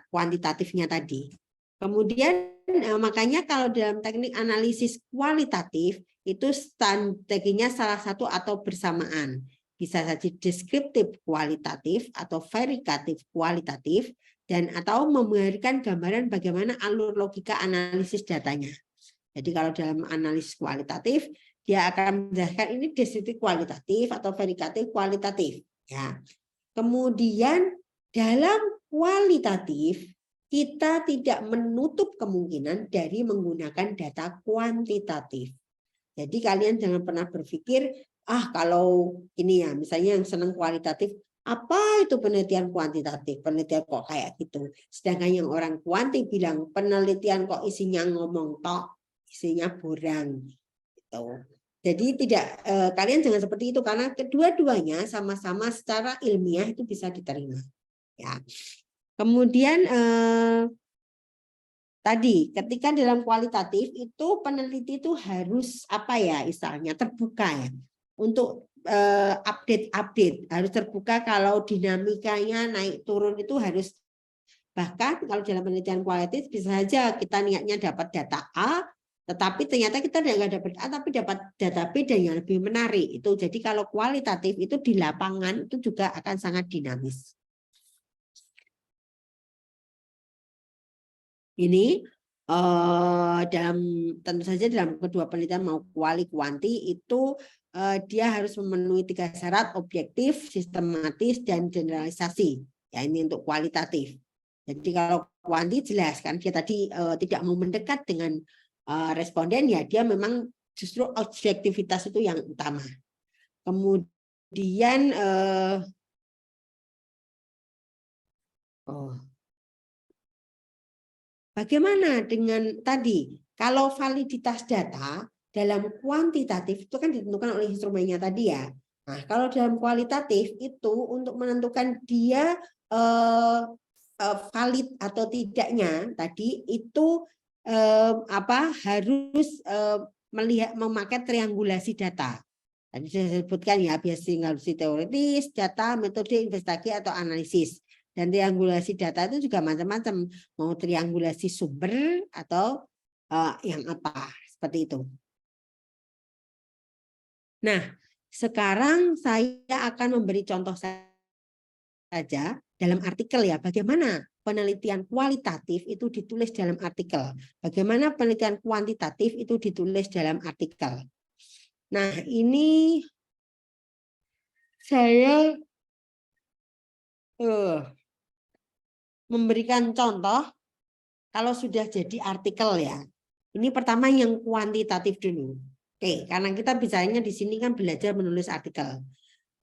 kuantitatifnya tadi. Kemudian makanya kalau dalam teknik analisis kualitatif itu strateginya salah satu atau bersamaan. Bisa saja deskriptif kualitatif atau verifikatif kualitatif dan atau memberikan gambaran bagaimana alur logika analisis datanya. Jadi kalau dalam analisis kualitatif dia akan menjelaskan ini deskriptif kualitatif atau verifikatif kualitatif ya. Kemudian dalam kualitatif kita tidak menutup kemungkinan dari menggunakan data kuantitatif. Jadi kalian jangan pernah berpikir, kalau ini ya, misalnya yang senang kualitatif, apa itu penelitian kuantitatif? Penelitian kok kayak gitu. Sedangkan yang orang kuanti bilang penelitian kok isinya ngomong tok, isinya borang. Gitu. Jadi tidak kalian jangan seperti itu karena kedua-duanya sama-sama secara ilmiah itu bisa diterima. Ya. Kemudian tadi ketika dalam kualitatif itu peneliti itu harus istilahnya terbuka ya untuk update harus terbuka kalau dinamikanya naik turun itu harus, bahkan kalau dalam penelitian kualitatif bisa saja kita niatnya dapat data A tetapi ternyata kita nggak dapat A tapi dapat data B dan yang lebih menarik itu. Jadi kalau kualitatif itu di lapangan itu juga akan sangat dinamis. Ini dalam tentu saja dalam kedua penelitian mau kuali kuanti itu dia harus memenuhi 3 syarat: objektif, sistematis, dan generalisasi. Ya ini untuk kualitatif. Jadi kalau kuanti jelas kan dia tadi tidak mau mendekat dengan responden ya dia memang justru objektivitas itu yang utama. Kemudian bagaimana dengan tadi? Kalau validitas data dalam kuantitatif itu kan ditentukan oleh instrumennya tadi ya. Nah, kalau dalam kualitatif itu untuk menentukan dia valid atau tidaknya tadi itu harus memakai triangulasi data. Tadi saya sebutkan ya, biasanya teoritis, data, metode investigasi atau analisis. Dan triangulasi data itu juga macam-macam, mau triangulasi sumber atau yang apa, seperti itu. Nah, sekarang saya akan memberi contoh saja dalam artikel ya, bagaimana penelitian kualitatif itu ditulis dalam artikel, bagaimana penelitian kuantitatif itu ditulis dalam artikel. Nah, ini saya memberikan contoh kalau sudah jadi artikel ya. Ini pertama yang kuantitatif dulu. Oke, karena kita bicaranya di sini kan belajar menulis artikel.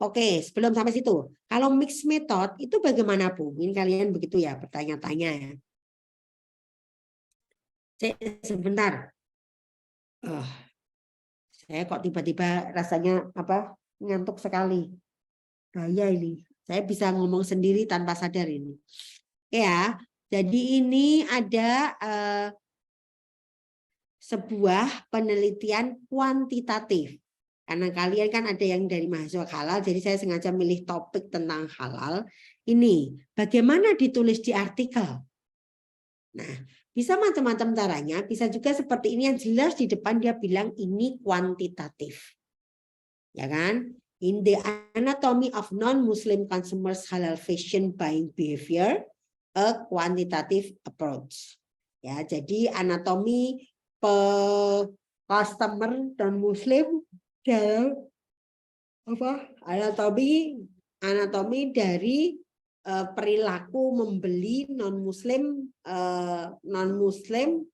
Oke, sebelum sampai situ, kalau mixed method itu bagaimana Bu? Ini kalian begitu ya bertanya-tanya ya. Sebentar. Saya kok tiba-tiba rasanya ngantuk sekali. Bahaya ini. Saya bisa ngomong sendiri tanpa sadar ini. Ya, jadi ini ada sebuah penelitian kuantitatif. Karena kalian kan ada yang dari mahasiswa halal, jadi saya sengaja milih topik tentang halal. Ini bagaimana ditulis di artikel. Nah, bisa macam-macam caranya, bisa juga seperti ini yang jelas di depan dia bilang ini kuantitatif. Ya kan? In the anatomy of non-Muslim consumers halal fashion buying behavior, a quantitative approach. Ya, jadi anatomi customer non Muslim dalam anatomi dari perilaku membeli non Muslim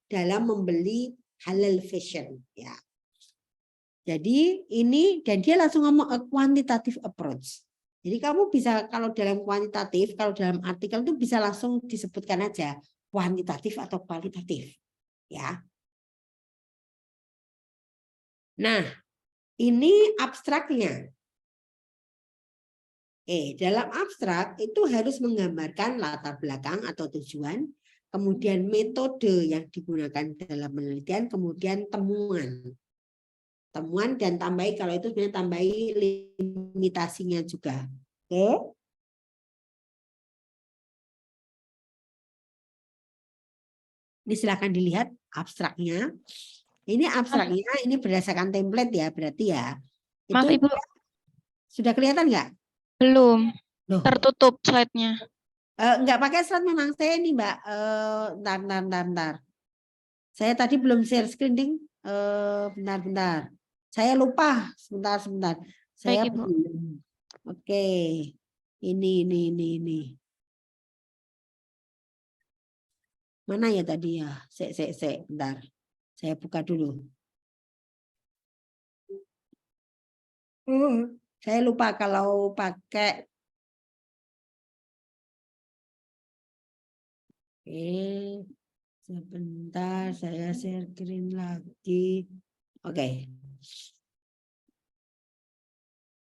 dalam membeli halal fashion ya. Jadi ini dan dia langsung ngomong a quantitative approach. Jadi kamu bisa kalau dalam kuantitatif, kalau dalam artikel itu bisa langsung disebutkan aja kuantitatif atau kualitatif ya. Nah, ini abstraknya. Dalam abstrak itu harus menggambarkan latar belakang atau tujuan, kemudian metode yang digunakan dalam penelitian, kemudian temuan dan tambahi kalau itu sebenarnya tambahi limitasinya juga. Oke. Ini silakan dilihat abstraknya. Ini abstraknya, ini berdasarkan template ya, berarti ya. Maaf, Ibu. Sudah kelihatan nggak? Belum. Loh. Tertutup slide-nya. Nggak pakai slide memang saya ini Mbak. Bentar. Saya tadi belum share screen, ding. Bentar. Saya lupa. Sebentar. Saya Baik, Ibu. belum. Oke. Ini. Mana ya tadi ya? Bentar. Saya buka dulu. Saya lupa kalau pakai. Sebentar, saya share screen lagi. Oke.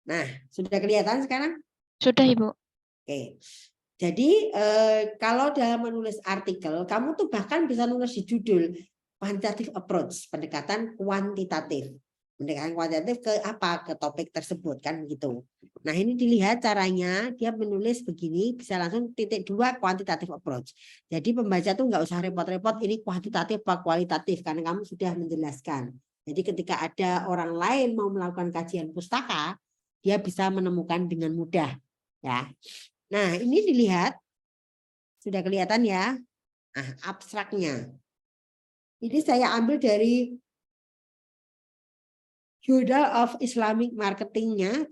Nah, sudah kelihatan sekarang? Sudah, Ibu. Oke. Jadi kalau dalam menulis artikel, kamu tuh bahkan bisa nulis di judul quantitative approach, pendekatan kuantitatif. Pendekatan kuantitatif ke apa? Ke topik tersebut kan gitu. Nah, ini dilihat caranya dia menulis begini, bisa langsung titik 2 quantitative approach. Jadi pembaca tuh nggak usah repot-repot ini kuantitatif apa kualitatif karena kamu sudah menjelaskan. Jadi ketika ada orang lain mau melakukan kajian pustaka, dia bisa menemukan dengan mudah ya. Nah, ini dilihat. Sudah kelihatan ya. Nah, abstraknya. Ini saya ambil dari Journal of Islamic Marketing-nya,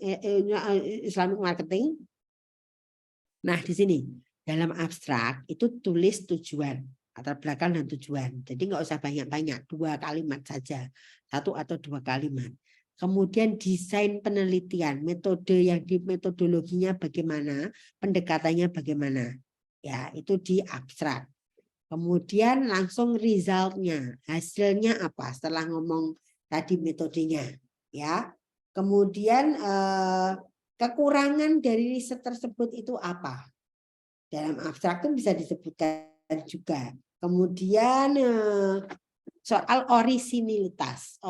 Islamic Marketing. Nah, di sini dalam abstrak itu tulis tujuan, latar belakang dan tujuan. Jadi nggak usah banyak-banyak, 2 kalimat saja, 1 atau 2 kalimat. Kemudian desain penelitian, metode yang di metodologinya bagaimana, pendekatannya bagaimana. Ya, itu di abstrak. Kemudian langsung resultnya, hasilnya apa setelah ngomong tadi metodenya. Ya, kemudian kekurangan dari riset tersebut itu apa? Dalam abstrak itu bisa disebutkan juga. Kemudian soal orisinilitas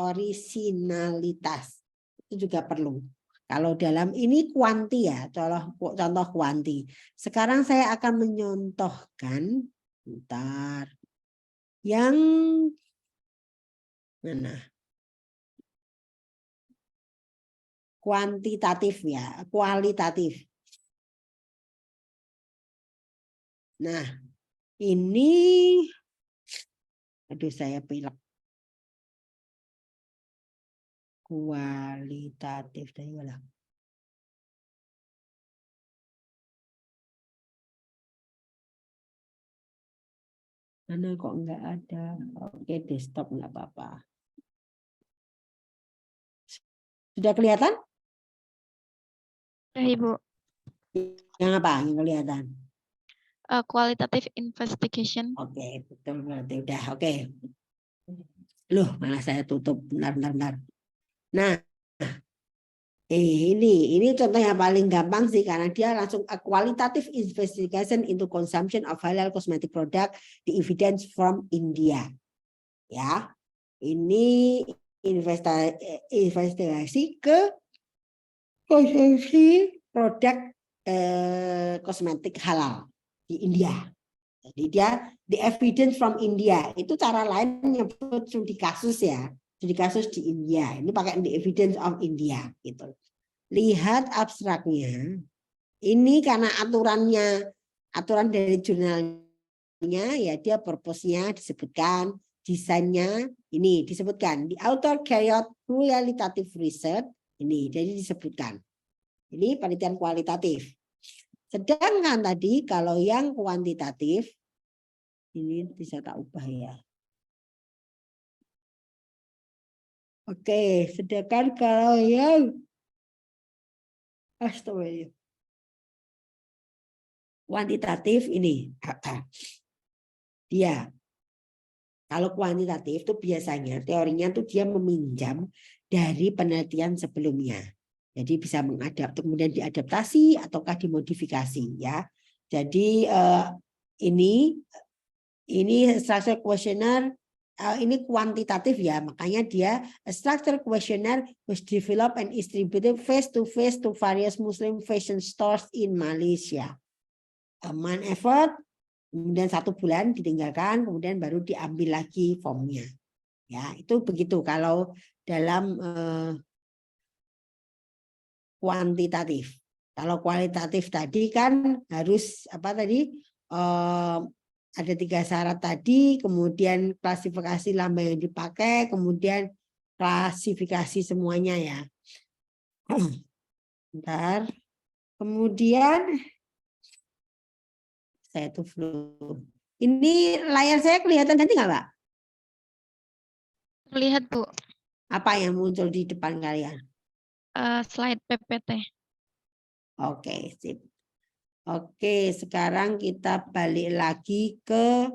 itu juga perlu. Kalau dalam ini kuanti ya, contoh kuanti. Sekarang saya akan menyontohkan, bentar, yang mana? Kuantitatif ya, kualitatif. Nah, ini, aduh saya pilek. Kualitatif tadi lah. Mana kok enggak ada? Oke, desktop enggak apa-apa. Sudah kelihatan? Sudah, Ibu. Yang apa? Yang kelihatan? Qualitative investigation. Oke, betul berarti udah. Oke. Loh, malah saya tutup. Bentar. Nah, ini contoh yang paling gampang sih karena dia langsung a qualitative investigation into consumption of halal cosmetic product, the evidence from India. Ya, ini investigasi ke konsumsi produk kosmetik halal di India. Jadi dia the evidence from India itu cara lain nyebut studi kasus ya, studi kasus di India. Ini pakai the evidence of India gitu. Lihat abstraknya. Ini karena aturan dari jurnalnya ya dia purpose-nya disebutkan, desainnya ini disebutkan. The author carried out qualitative research ini jadi disebutkan. Ini penelitian kualitatif. Sedangkan tadi kalau yang kuantitatif ini bisa tak ubah ya. Oke, sedangkan kalau yang kuantitatif ini dia kalau kuantitatif itu biasanya teorinya tuh dia meminjam dari penelitian sebelumnya. Jadi bisa mengadaptasi kemudian diadaptasi ataukah dimodifikasi ya. Jadi ini structure questionnaire ini kuantitatif ya, makanya dia a structure questionnaire was developed and distributed face to various Muslim fashion stores in Malaysia. A month effort, kemudian 1 bulan ditinggalkan, kemudian baru diambil lagi formnya. Ya, itu begitu kalau dalam kuantitatif. Kalau kualitatif tadi kan harus apa tadi? Ada 3 syarat tadi, kemudian klasifikasi lambang yang dipakai, kemudian klasifikasi semuanya ya. Bentar. Kemudian saya tuh belum. Ini layar saya kelihatan nanti nggak, Pak? Terlihat, Bu. Apa yang muncul di depan kalian? Slide PPT. Oke, sip. Oke, sekarang kita balik lagi ke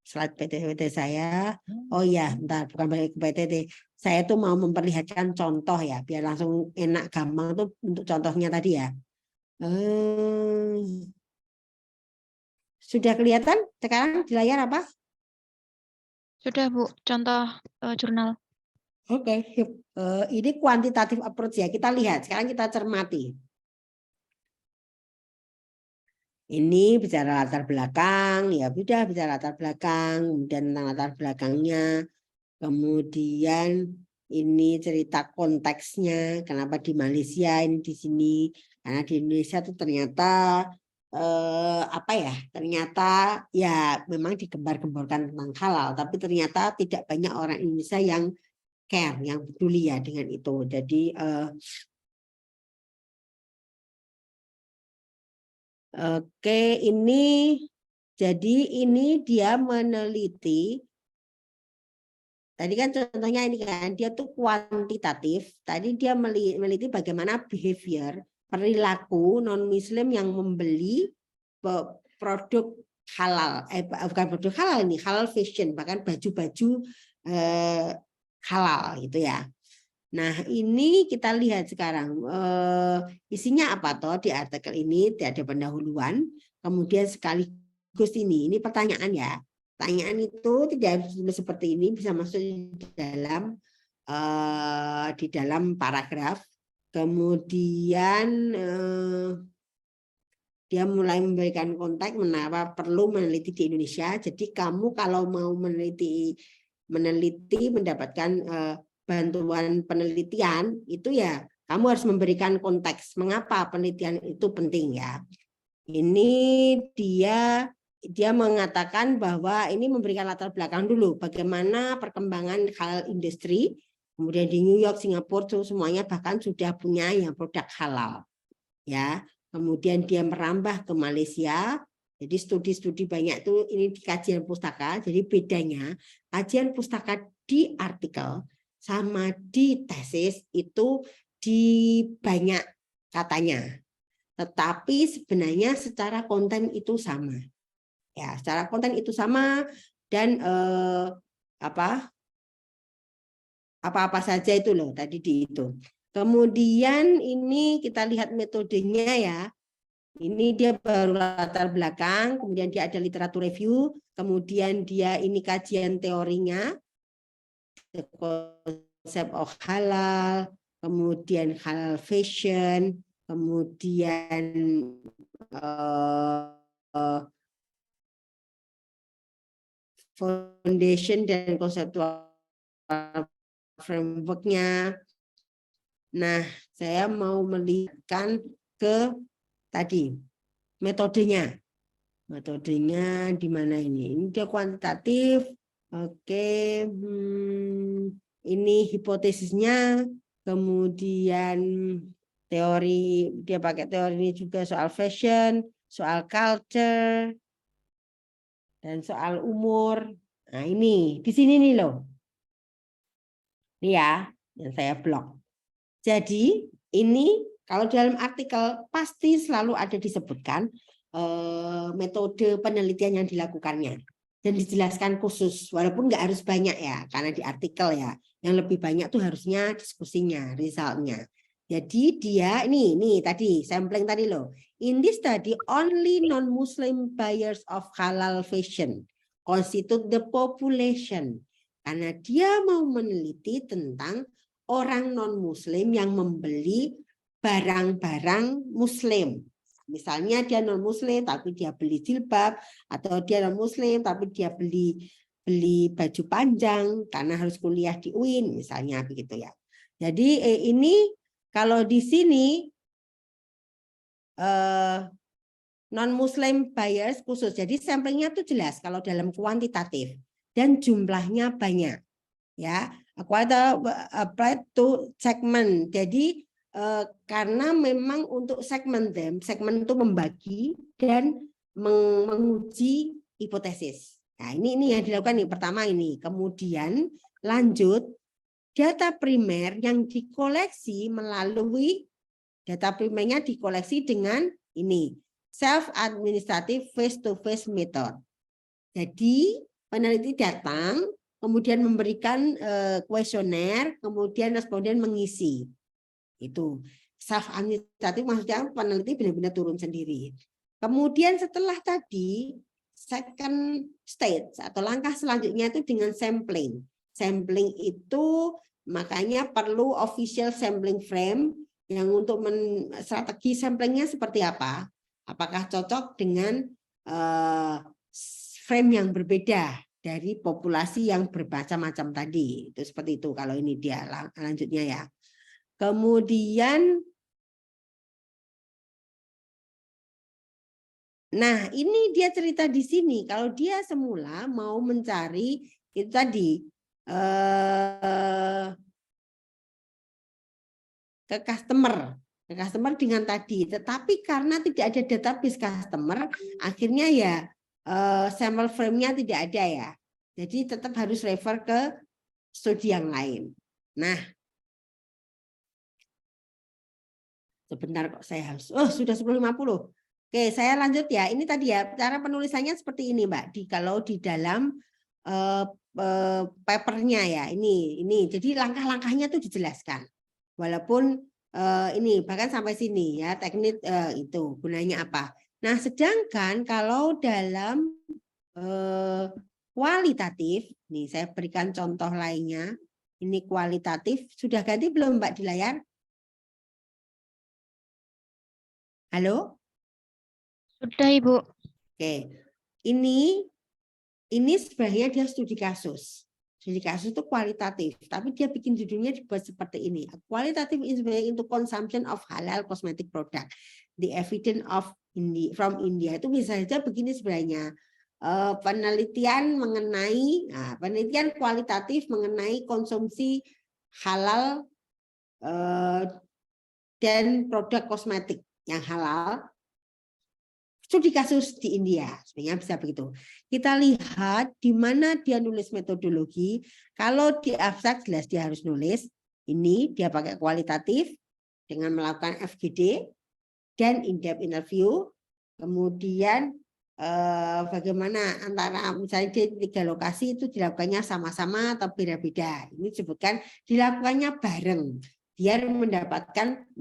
slide PPT saya. Oh iya, bentar, bukan balik ke PPT. Saya tuh mau memperlihatkan contoh ya, biar langsung enak, gampang tuh untuk contohnya tadi ya. Sudah kelihatan sekarang di layar apa? Sudah, Bu. Contoh jurnal. Oke, ini kuantitatif approach ya. Kita lihat, sekarang kita cermati. Ini bicara latar belakang, ya sudah bicara latar belakang, kemudian tentang latar belakangnya, kemudian ini cerita konteksnya, kenapa di Malaysia ini di sini, karena di Indonesia tuh ternyata apa ya? Ternyata ya memang digembar-gemborkan tentang halal, tapi ternyata tidak banyak orang Indonesia yang care, yang peduli ya dengan itu. Jadi oke, jadi ini dia meneliti. Tadi kan contohnya ini kan, dia tuh kuantitatif. Tadi dia meneliti bagaimana behavior, perilaku non-Muslim yang membeli produk halal. Bukan produk halal ini, halal fashion, bahkan baju-baju halal gitu ya. Nah, ini kita lihat sekarang isinya apa toh di artikel ini, ada pendahuluan, kemudian sekaligus ini pertanyaan ya. Pertanyaan itu tidak harus seperti ini, bisa masuk di dalam paragraf. Kemudian dia mulai memberikan konteks mengapa perlu meneliti di Indonesia. Jadi kamu kalau mau meneliti mendapatkan bantuan penelitian itu ya kamu harus memberikan konteks mengapa penelitian itu penting ya. Ini dia mengatakan bahwa ini memberikan latar belakang dulu bagaimana perkembangan halal industri, kemudian di New York, Singapura semuanya bahkan sudah punya yang produk halal ya. Kemudian dia merambah ke Malaysia. Jadi studi-studi banyak itu ini di kajian pustaka. Jadi bedanya kajian pustaka di artikel sama di tesis itu di banyak katanya. Tetapi sebenarnya secara konten itu sama. Ya, secara konten itu sama dan apa-apa saja itu loh tadi di itu. Kemudian ini kita lihat metodenya ya. Ini dia baru latar belakang, kemudian dia ada literatur review, kemudian dia ini kajian teorinya, the concept of halal, kemudian halal fashion, kemudian foundation dan konseptual framework-nya. Nah, saya mau melihatkan ke tadi metodenya. Metodenya di mana ini? Ini dia kuantitatif. Oke, ini hipotesisnya. Kemudian teori, dia pakai teori ini juga soal fashion, soal culture, dan soal umur. Nah ini, di sini nih loh. Ini ya, yang saya blok. Jadi ini kalau dalam artikel pasti selalu ada disebutkan metode penelitian yang dilakukannya dan dijelaskan khusus, walaupun nggak harus banyak ya, karena di artikel ya, yang lebih banyak tuh harusnya diskusinya, resultnya. Jadi dia ini tadi sampling tadi loh. In this study, only non-Muslim buyers of halal fashion constitute the population. Karena dia mau meneliti tentang orang non-Muslim yang membeli barang-barang Muslim. Misalnya dia non-Muslim tapi dia beli jilbab, atau dia non-Muslim tapi dia beli baju panjang karena harus kuliah di UIN misalnya begitu ya. Jadi ini kalau di sini non-Muslim buyers khusus. Jadi samplingnya itu jelas kalau dalam kuantitatif dan jumlahnya banyak. Ya, apply to segment. Jadi karena memang untuk segmen itu membagi dan menguji hipotesis. Nah, ini yang dilakukan nih pertama ini. Kemudian lanjut data primer yang dikoleksi melalui data primernya dikoleksi dengan ini self administrative face to face method. Jadi peneliti datang kemudian memberikan kuesioner, kemudian responden mengisi. Itu self administrative maksudnya peneliti benar-benar turun sendiri. Kemudian setelah tadi second stage atau langkah selanjutnya itu dengan sampling. Sampling itu makanya perlu official sampling frame yang untuk strategi samplingnya seperti apa? Apakah cocok dengan frame yang berbeda dari populasi yang bermacam-macam tadi? Itu seperti itu kalau ini dia lanjutnya ya. Kemudian nah, ini dia cerita di sini. Kalau dia semula mau mencari itu tadi ke customer dengan tadi. Tetapi karena tidak ada database customer, akhirnya ya sampel frame-nya tidak ada ya. Jadi tetap harus refer ke studi yang lain. Nah, sebentar kok saya harus. Oh, sudah 10.50. Oke, saya lanjut ya. Ini tadi ya, cara penulisannya seperti ini, Mbak. Kalau di dalam papernya ya, ini. Jadi langkah-langkahnya itu dijelaskan. Walaupun ini bahkan sampai sini ya, teknik itu gunanya apa. Nah, sedangkan kalau dalam kualitatif, nih saya berikan contoh lainnya. Ini kualitatif, sudah ganti belum Mbak di layar? Halo? Sudah, Ibu. Oke, ini sebenarnya dia studi kasus. Studi kasus itu kualitatif, tapi dia bikin judulnya dibuat seperti ini. Qualitative inspiration into consumption of halal cosmetic product. The evidence of from India itu bisa saja begini sebenarnya. Penelitian mengenai penelitian kualitatif mengenai konsumsi halal dan produk kosmetik yang halal. Studi kasus di India, sebenarnya bisa begitu. Kita lihat di mana dia nulis metodologi. Kalau di abstrak jelas dia harus nulis. Ini dia pakai kualitatif dengan melakukan FGD dan in-depth interview. Kemudian bagaimana antara misalnya di 3 lokasi itu dilakukannya sama-sama atau beda-beda. Ini disebutkan dilakukannya bareng biar mendapatkan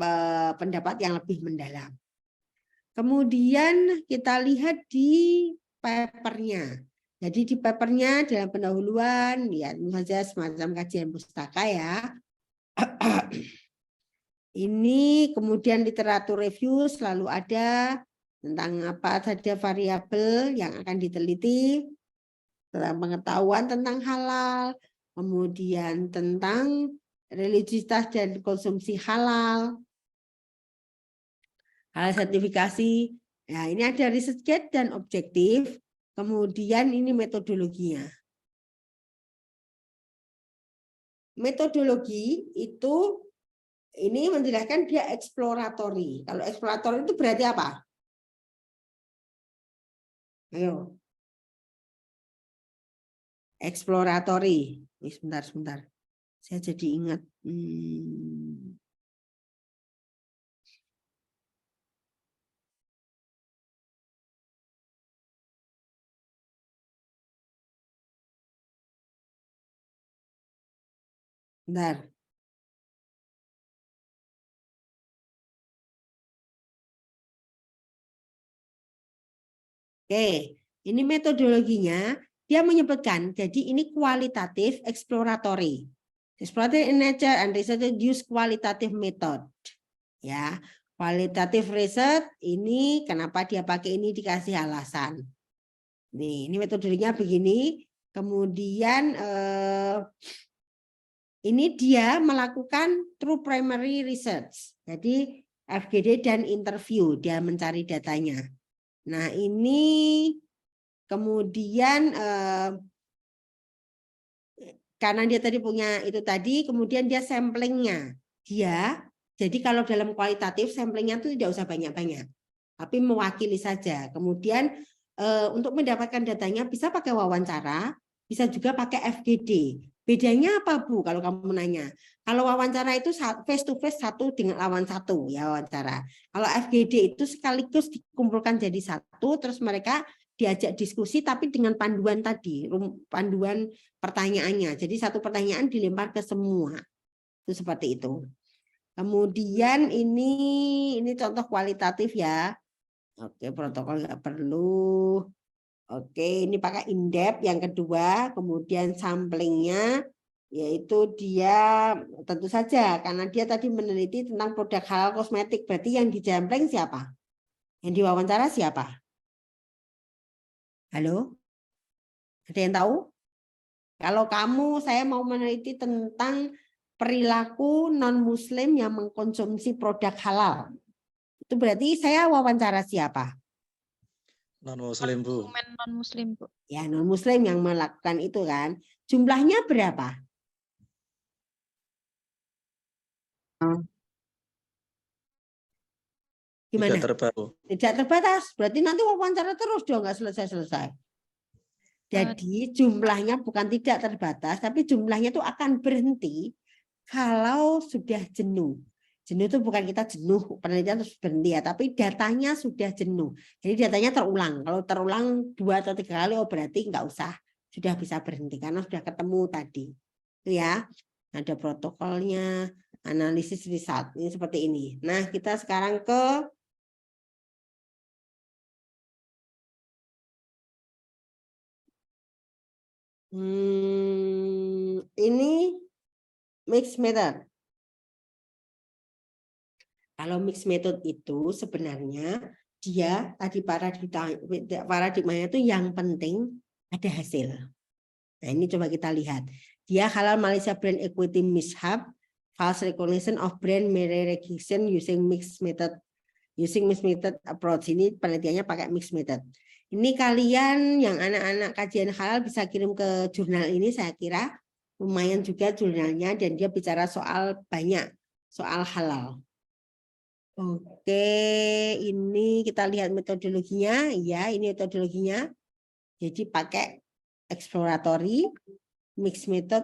pendapat yang lebih mendalam. Kemudian kita lihat di papernya. Jadi di papernya dalam pendahuluan, ya saja semacam kajian pustaka ya. Ini kemudian literatur review selalu ada tentang apa saja variabel yang akan diteliti, tentang pengetahuan tentang halal, kemudian tentang religiusitas dan konsumsi halal. Hal sertifikasi, ya ini ada research guide dan objektif, kemudian ini metodologinya. Metodologi itu ini menjelaskan dia eksploratory. Kalau eksploratory itu berarti apa? Ayo. Eksploratory. Sebentar. Saya jadi ingat. Bentar. Oke, ini metodologinya. Dia menyebutkan, jadi ini kualitatif exploratory. Exploratory in nature and research use qualitative method. Ya, kualitatif research ini kenapa dia pakai ini dikasih alasan. Nih, ini metodologinya begini. Kemudian ini dia melakukan true primary research. Jadi FGD dan interview, dia mencari datanya. Nah, ini kemudian karena dia tadi punya itu tadi, kemudian dia samplingnya. Jadi kalau dalam kualitatif samplingnya itu tidak usah banyak-banyak. tapi mewakili saja. Kemudian untuk mendapatkan datanya bisa pakai wawancara, bisa juga pakai FGD. Bedanya apa Bu kalau kamu nanya? Kalau wawancara itu face to face satu dengan lawan satu ya wawancara. Kalau FGD itu sekaligus dikumpulkan jadi satu, terus mereka diajak diskusi tapi dengan panduan tadi, panduan pertanyaannya. Jadi satu pertanyaan dilempar ke semua. Itu seperti itu. Kemudian ini contoh kualitatif ya. Oke, protokol nggak perlu. Oke, ini pakai in-depth yang kedua. Kemudian samplingnya yaitu dia tentu saja karena dia tadi meneliti tentang produk halal kosmetik. Berarti yang dijampling siapa? Yang diwawancara siapa? Halo? Ada yang tahu? Kalau saya mau meneliti tentang perilaku non-muslim yang mengkonsumsi produk halal. Itu berarti saya wawancara siapa? Non-muslim, Bu. Non-muslim, Bu. Ya, non-muslim yang melakukan itu kan. Jumlahnya berapa? Gimana? Tidak terbatas. Tidak terbatas. Berarti nanti wawancara terus dong, nggak selesai-selesai. Jadi jumlahnya bukan tidak terbatas, tapi jumlahnya itu akan berhenti kalau sudah jenuh. Jenuh itu bukan kita jenuh, penelitian terus berhenti ya, tapi datanya sudah jenuh. Jadi datanya terulang. Kalau terulang 2 atau 3 kali, oh berarti nggak usah, sudah bisa berhenti karena sudah ketemu tadi. Itu ya, ada protokolnya, analisis riset ini seperti ini. Nah kita sekarang ke ini mixed method. Kalau mixed method itu sebenarnya dia tadi paradigmanya itu yang penting ada hasil. Nah ini coba kita lihat. Dia halal Malaysia Brand Equity Mishap, false recognition of brand recognition using mixed method approach. Ini penelitiannya pakai mixed method. Ini kalian yang anak-anak kajian halal bisa kirim ke jurnal ini, saya kira lumayan juga jurnalnya dan dia bicara banyak soal halal. Oke, ini kita lihat metodologinya. Ya, ini metodologinya. Jadi pakai exploratory, mixed method,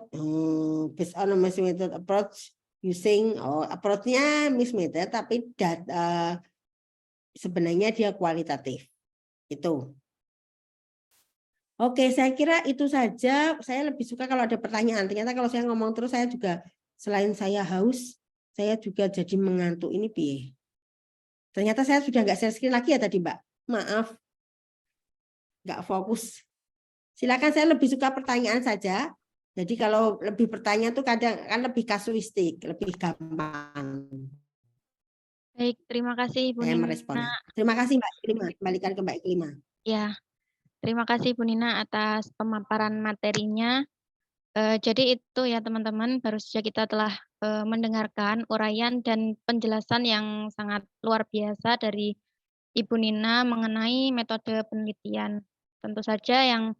based on a mixed method approach using approach-nya mixed method, tapi sebenarnya dia kualitatif. Itu. Oke, saya kira itu saja. Saya lebih suka kalau ada pertanyaan. Ternyata kalau saya ngomong terus, saya juga selain saya haus, saya juga jadi mengantuk. Ini piye? Ternyata saya sudah nggak share screen lagi ya tadi, Mbak. Maaf. Nggak fokus. Silakan, saya lebih suka pertanyaan saja. Jadi kalau lebih bertanya tuh kadang kan lebih kasuistik, lebih gampang. Baik, terima kasih Bu Saya Nina. meresponnya. Terima kasih Mbak Iklima. Kembalikan ke Mbak Iklima. Ya, terima kasih Bu Nina atas pemaparan materinya. Jadi itu ya teman-teman, baru saja kita telah mendengarkan uraian dan penjelasan yang sangat luar biasa dari Ibu Nina mengenai metode penelitian. Tentu saja yang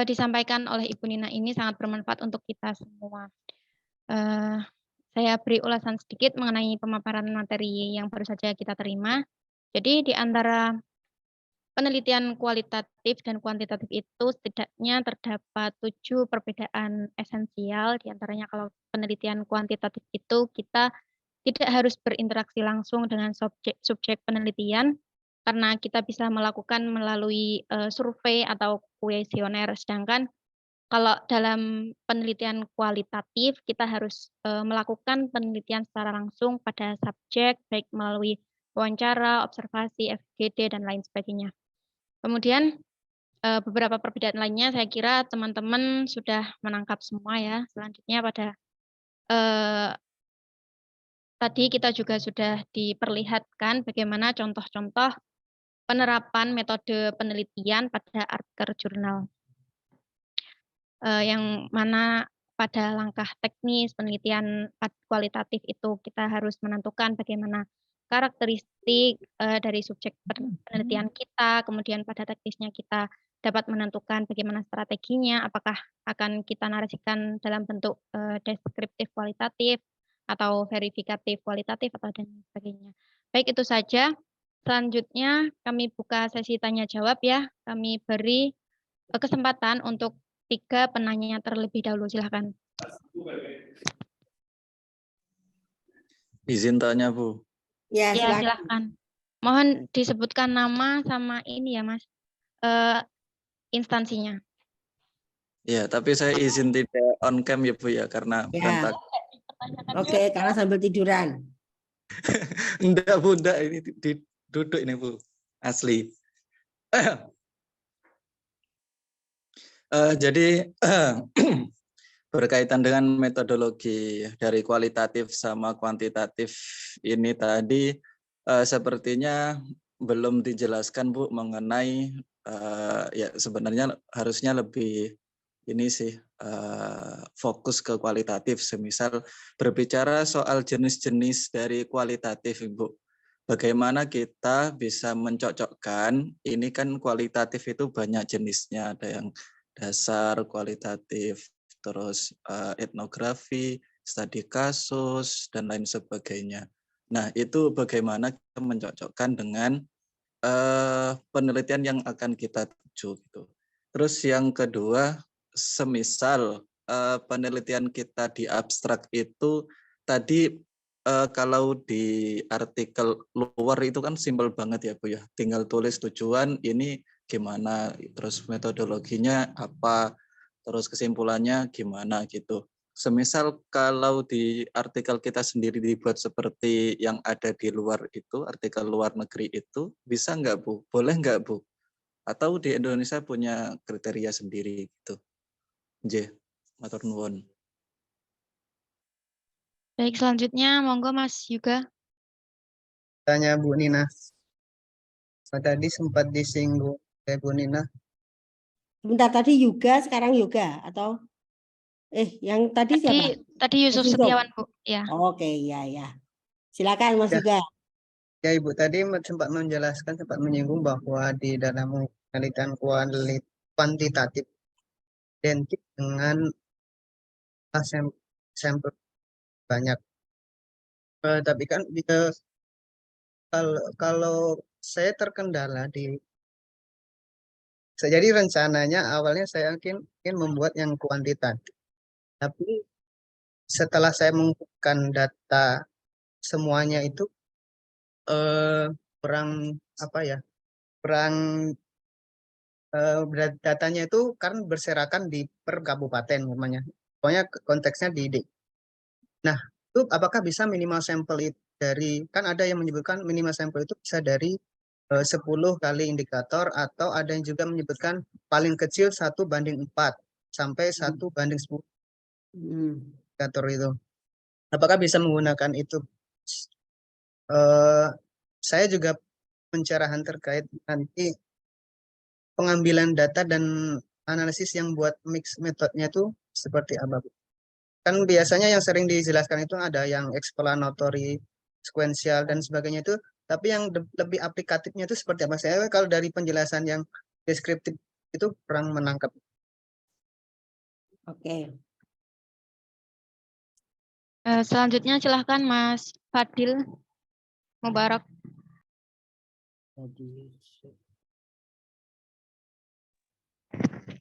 disampaikan oleh Ibu Nina ini sangat bermanfaat untuk kita semua. Saya beri ulasan sedikit mengenai pemaparan materi yang baru saja kita terima. Jadi di antara penelitian kualitatif dan kuantitatif itu setidaknya terdapat 7 perbedaan esensial. Di antaranya kalau penelitian kuantitatif itu kita tidak harus berinteraksi langsung dengan subjek penelitian karena kita bisa melakukan melalui survei atau kuesioner. Sedangkan kalau dalam penelitian kualitatif kita harus melakukan penelitian secara langsung pada subjek baik melalui wawancara, observasi, FGD dan lain sebagainya. Kemudian beberapa perbedaan lainnya saya kira teman-teman sudah menangkap semua ya. Selanjutnya pada tadi kita juga sudah diperlihatkan bagaimana contoh-contoh penerapan metode penelitian pada artikel jurnal. Yang mana pada langkah teknis penelitian kualitatif itu kita harus menentukan bagaimana karakteristik dari subjek penelitian kita, kemudian pada teknisnya kita dapat menentukan bagaimana strateginya, apakah akan kita narasikan dalam bentuk deskriptif kualitatif atau verifikatif kualitatif atau dan sebagainya. Baik, itu saja. Selanjutnya kami buka sesi tanya jawab ya. Kami beri kesempatan untuk 3 penanya terlebih dahulu. Silakan. Izin tanya, Bu. Ya, Ya, silakan. silakan. Mohon disebutkan nama sama ini ya, Mas. Instansinya. Ya, tapi saya izin tidak on cam ya, Bu ya, karena Ya. berantak. Oke, karena sambil tiduran. Enggak, Bu, enggak. Ini duduk ini, Bu. Asli. Jadi berkaitan dengan metodologi dari kualitatif sama kuantitatif ini tadi sepertinya belum dijelaskan, Bu, mengenai ya sebenarnya harusnya lebih ini sih fokus ke kualitatif, semisal berbicara soal jenis-jenis dari kualitatif, Ibu. Bagaimana kita bisa mencocokkan, ini kan kualitatif itu banyak jenisnya, ada yang dasar kualitatif, terus etnografi, studi kasus, dan lain sebagainya. Nah, itu bagaimana kita mencocokkan dengan penelitian yang akan kita tuju. Gitu. Terus yang kedua, semisal penelitian kita di abstrak itu tadi kalau di artikel luar itu kan simpel banget ya, Bu ya. Tinggal tulis tujuan ini gimana, terus metodologinya apa, terus kesimpulannya gimana gitu. Semisal kalau di artikel kita sendiri dibuat seperti yang ada di luar itu, artikel luar negeri itu, bisa nggak, Bu? Boleh nggak, Bu? Atau di Indonesia punya kriteria sendiri gitu? J, matur nuwun. Baik, selanjutnya monggo Mas Yuga. Tanya Bu Nina. Tadi sempat disinggung Bu Nina. Sebentar, tadi Yuga, sekarang Yoga atau yang tadi siapa? Tadi Yusuf Yusuf. Setiawan, Bu. Ya. Oke, ya. Silakan Mas Yuga. Ya Ibu tadi sempat menjelaskan, sempat menyinggung bahwa di dalam penelitian kuantitatif identik dengan sampel banyak. Tapi kan kalau saya terkendala jadi rencananya awalnya saya ingin membuat yang kuantitatif. Tapi setelah saya mengumpulkan data semuanya itu kurang apa ya? Kurang datanya itu kan berserakan di per kabupaten namanya. Pokoknya konteksnya di. Nah, itu apakah bisa minimal sampel itu dari, kan ada yang menyebutkan minimal sampel itu bisa dari 10 kali indikator, atau ada yang juga menyebutkan paling kecil 1:4 sampai 1:10 indikator itu. Apakah bisa menggunakan itu? Saya juga pencerahan terkait nanti pengambilan data dan analisis yang buat mix metodenya itu seperti apa, Bu? Kan biasanya yang sering dijelaskan itu ada yang explanatory, sequential, dan sebagainya itu, tapi yang lebih aplikatifnya itu seperti apa? Saya kalau dari penjelasan yang deskriptif itu kurang menangkap. Oke. Selanjutnya silahkan Mas Fadil Mubarak.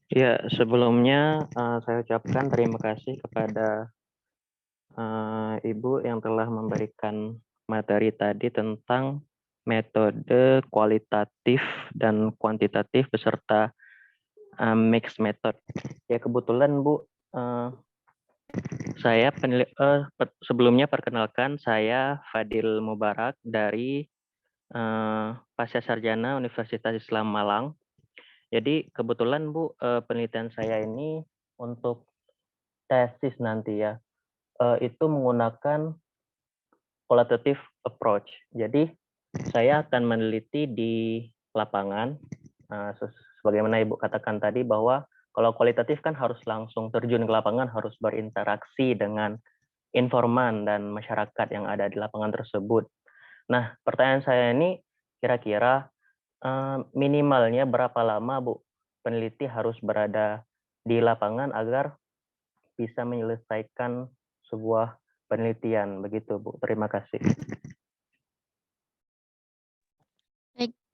Ya, sebelumnya saya ucapkan terima kasih kepada Ibu yang telah memberikan materi tadi tentang metode kualitatif dan kuantitatif beserta mixed method. Ya, kebetulan Bu, saya sebelumnya perkenalkan, saya Fadil Mubarak dari Pasca Sarjana Universitas Islam Malang. Jadi kebetulan Bu, penelitian saya ini untuk tesis nanti ya, itu menggunakan qualitative approach. Jadi saya akan meneliti di lapangan, sebagaimana Ibu katakan tadi bahwa kalau kualitatif kan harus langsung terjun ke lapangan, harus berinteraksi dengan informan dan masyarakat yang ada di lapangan tersebut. Nah, pertanyaan saya ini kira-kira minimalnya berapa lama Bu peneliti harus berada di lapangan agar bisa menyelesaikan sebuah penelitian begitu Bu. Terima kasih.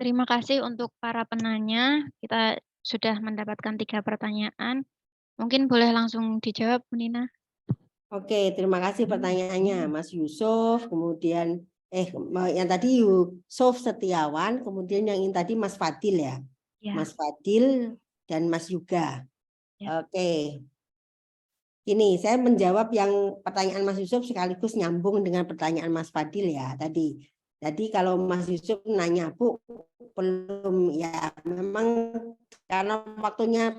Terima kasih untuk para penanya. Kita sudah mendapatkan 3 pertanyaan. Mungkin boleh langsung dijawab, Bu Nina. Oke, terima kasih pertanyaannya Mas Yusuf, kemudian yang tadi Yusuf Setiawan, kemudian yang ini tadi Mas Fadil ya. Ya. Mas Fadil dan Mas Yuga. Ya. Oke. Ini saya menjawab yang pertanyaan Mas Yusuf sekaligus nyambung dengan pertanyaan Mas Fadil ya tadi. Jadi kalau Mas Yusuf nanya, Bu, belum ya, memang karena waktunya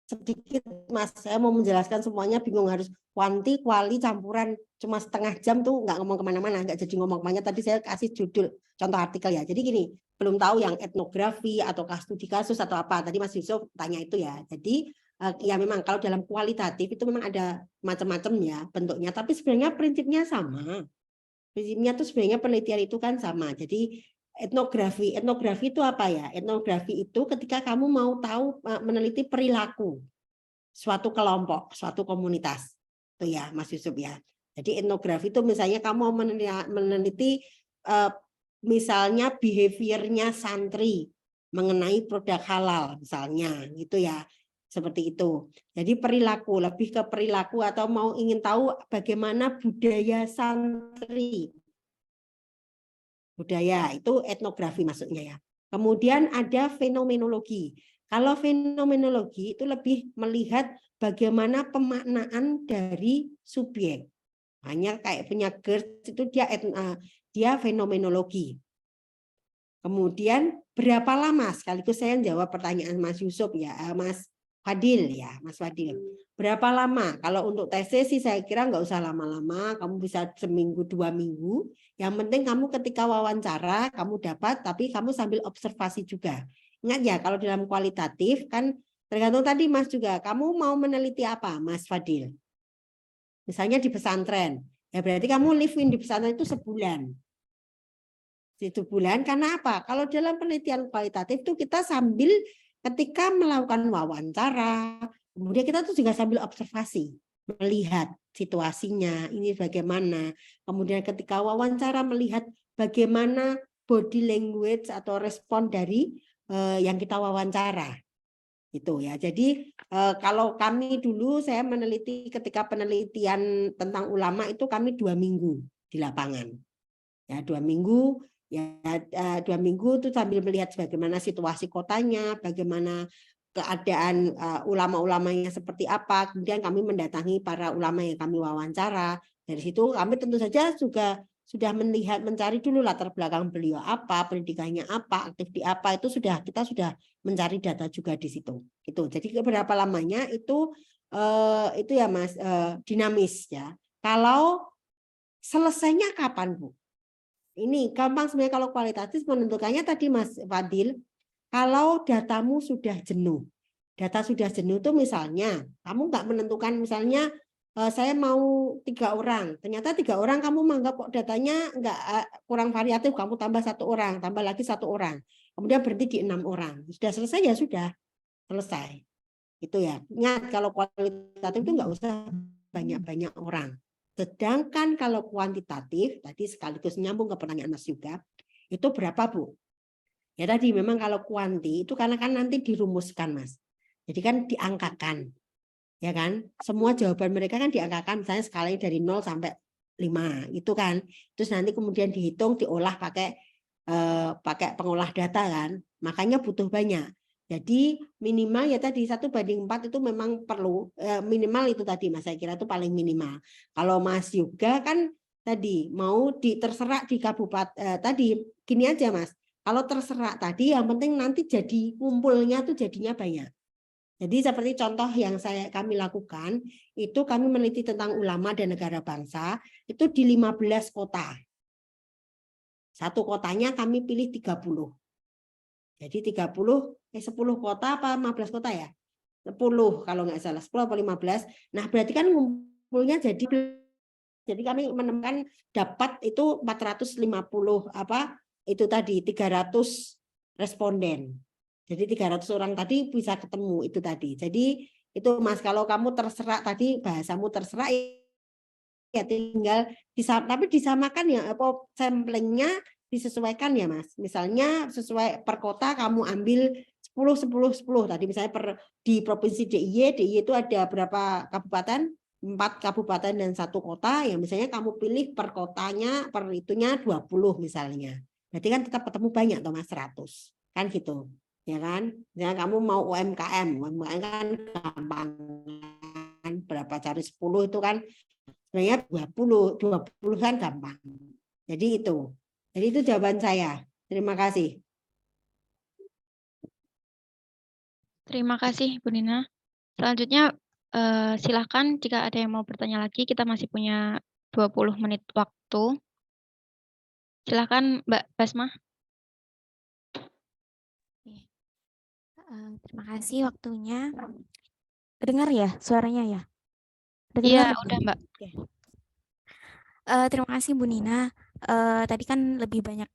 sedikit Mas, saya mau menjelaskan semuanya bingung, harus kuanti, kuali, campuran, cuma setengah jam tuh nggak ngomong kemana-mana, nggak jadi ngomong kemana. Tadi saya kasih judul contoh artikel ya. Jadi gini, belum tahu yang etnografi ataukah studi kasus atau apa. Tadi Mas Yusuf tanya itu ya. Jadi ya memang kalau dalam kualitatif itu memang ada macam-macam ya bentuknya, tapi sebenarnya prinsipnya sama. Prinsipnya tuh sebenarnya penelitian itu kan sama. Jadi etnografi itu apa ya? Etnografi itu ketika kamu mau tahu meneliti perilaku suatu kelompok, suatu komunitas. Itu ya, Mas Yusuf ya. Jadi etnografi itu misalnya kamu mau meneliti misalnya behaviornya santri mengenai produk halal misalnya, gitu ya. Seperti itu. Jadi perilaku, lebih ke perilaku atau mau ingin tahu bagaimana budaya santri. Budaya itu etnografi maksudnya ya. Kemudian ada fenomenologi. Kalau fenomenologi itu lebih melihat bagaimana pemaknaan dari subjek. Hanya kayak punya GERD itu dia fenomenologi. Kemudian berapa lama, sekaligus saya jawab pertanyaan Mas Yusuf ya, Mas Fadil ya, Mas Fadil. Berapa lama? Kalau untuk tesis sih saya kira nggak usah lama-lama, kamu bisa seminggu 2 minggu. Yang penting kamu ketika wawancara kamu dapat, tapi kamu sambil observasi juga. Ingat ya, kalau dalam kualitatif kan tergantung tadi Mas juga, kamu mau meneliti apa Mas Fadil? Misalnya di pesantren, ya berarti kamu live in di pesantren itu sebulan. 1 bulan, karena apa? Kalau dalam penelitian kualitatif itu kita sambil ketika melakukan wawancara, kemudian kita tuh juga sambil observasi, melihat situasinya, ini bagaimana. Kemudian ketika wawancara melihat bagaimana body language atau respon dari yang kita wawancara. Itu ya. Jadi kalau kami dulu saya meneliti ketika penelitian tentang ulama itu kami 2 minggu di lapangan. Ya, 2 minggu. Ya, 2 minggu itu sambil melihat bagaimana situasi kotanya, bagaimana keadaan ulama-ulamanya seperti apa. Kemudian kami mendatangi para ulama yang kami wawancara. Dari situ kami tentu saja juga sudah melihat, mencari dulu latar belakang beliau apa, pendidikannya apa, aktif di apa, itu kita sudah mencari data juga di situ. Itu. Jadi berapa lamanya itu ya Mas, dinamis ya. Kalau selesainya kapan, Bu? Ini gampang sebenarnya kalau kualitatif menentukannya tadi Mas Fadil, kalau datamu sudah jenuh. Data sudah jenuh itu misalnya, kamu nggak menentukan misalnya saya mau 3 orang, ternyata 3 orang kamu menganggap kok datanya nggak kurang variatif, kamu tambah 1 orang, tambah lagi 1 orang, kemudian berhenti di 6 orang. Sudah selesai ya sudah selesai. Itu ya. Ingat kalau kualitatif itu nggak usah banyak-banyak orang. Sedangkan kalau kuantitatif, tadi sekaligus nyambung ke pertanyaan Mas juga, itu berapa Bu? Ya tadi memang kalau kuanti itu karena kan nanti dirumuskan Mas. Jadi kan diangkakan. Ya kan? Semua jawaban mereka kan diangkakan, misalnya skalanya dari 0 sampai 5 itu kan. Terus nanti kemudian dihitung, diolah pakai pengolah data kan. Makanya butuh banyak. Jadi minimal ya tadi 1:4 itu memang perlu, minimal itu tadi Mas, saya kira itu paling minimal. Kalau Mas juga kan tadi mau terserak di kabupaten, tadi gini aja Mas, kalau terserak tadi yang penting nanti jadi kumpulnya tuh jadinya banyak. Jadi seperti contoh yang kami lakukan, itu kami meneliti tentang ulama dan negara bangsa, itu di 15 kota. Satu kotanya kami pilih 30. Jadi 10 kota apa 15 kota ya? 10 kalau nggak salah, 10 atau 15. Nah, berarti kan ngumpulnya jadi kami menemukan dapat itu 450 itu tadi 300 responden. Jadi 300 orang tadi bisa ketemu itu tadi. Jadi itu Mas, kalau kamu terserak tadi bahasamu terserak ya tinggal tapi disamakan ya samplingnya disesuaikan ya Mas. Misalnya sesuai per kota kamu ambil 10 tadi misalnya di provinsi DIY itu ada berapa kabupaten? 4 kabupaten dan 1 kota, ya misalnya kamu pilih per kotanya per itunya 20 misalnya. Berarti kan tetap ketemu banyak toh Mas, 100 kan gitu ya kan. Misalnya kamu mau UMKM kan gampang kan, berapa cari 10 itu kan sebenarnya 20 kan gampang. Jadi itu jawaban saya. Terima kasih. Terima kasih Bu Nina. Selanjutnya silakan jika ada yang mau bertanya lagi, kita masih punya 20 menit waktu. Silakan Mbak Basma. Terima kasih waktunya. Dengar ya suaranya ya? Iya, udah Mbak. Oke. Terima kasih Bu Nina. Tadi kan lebih banyak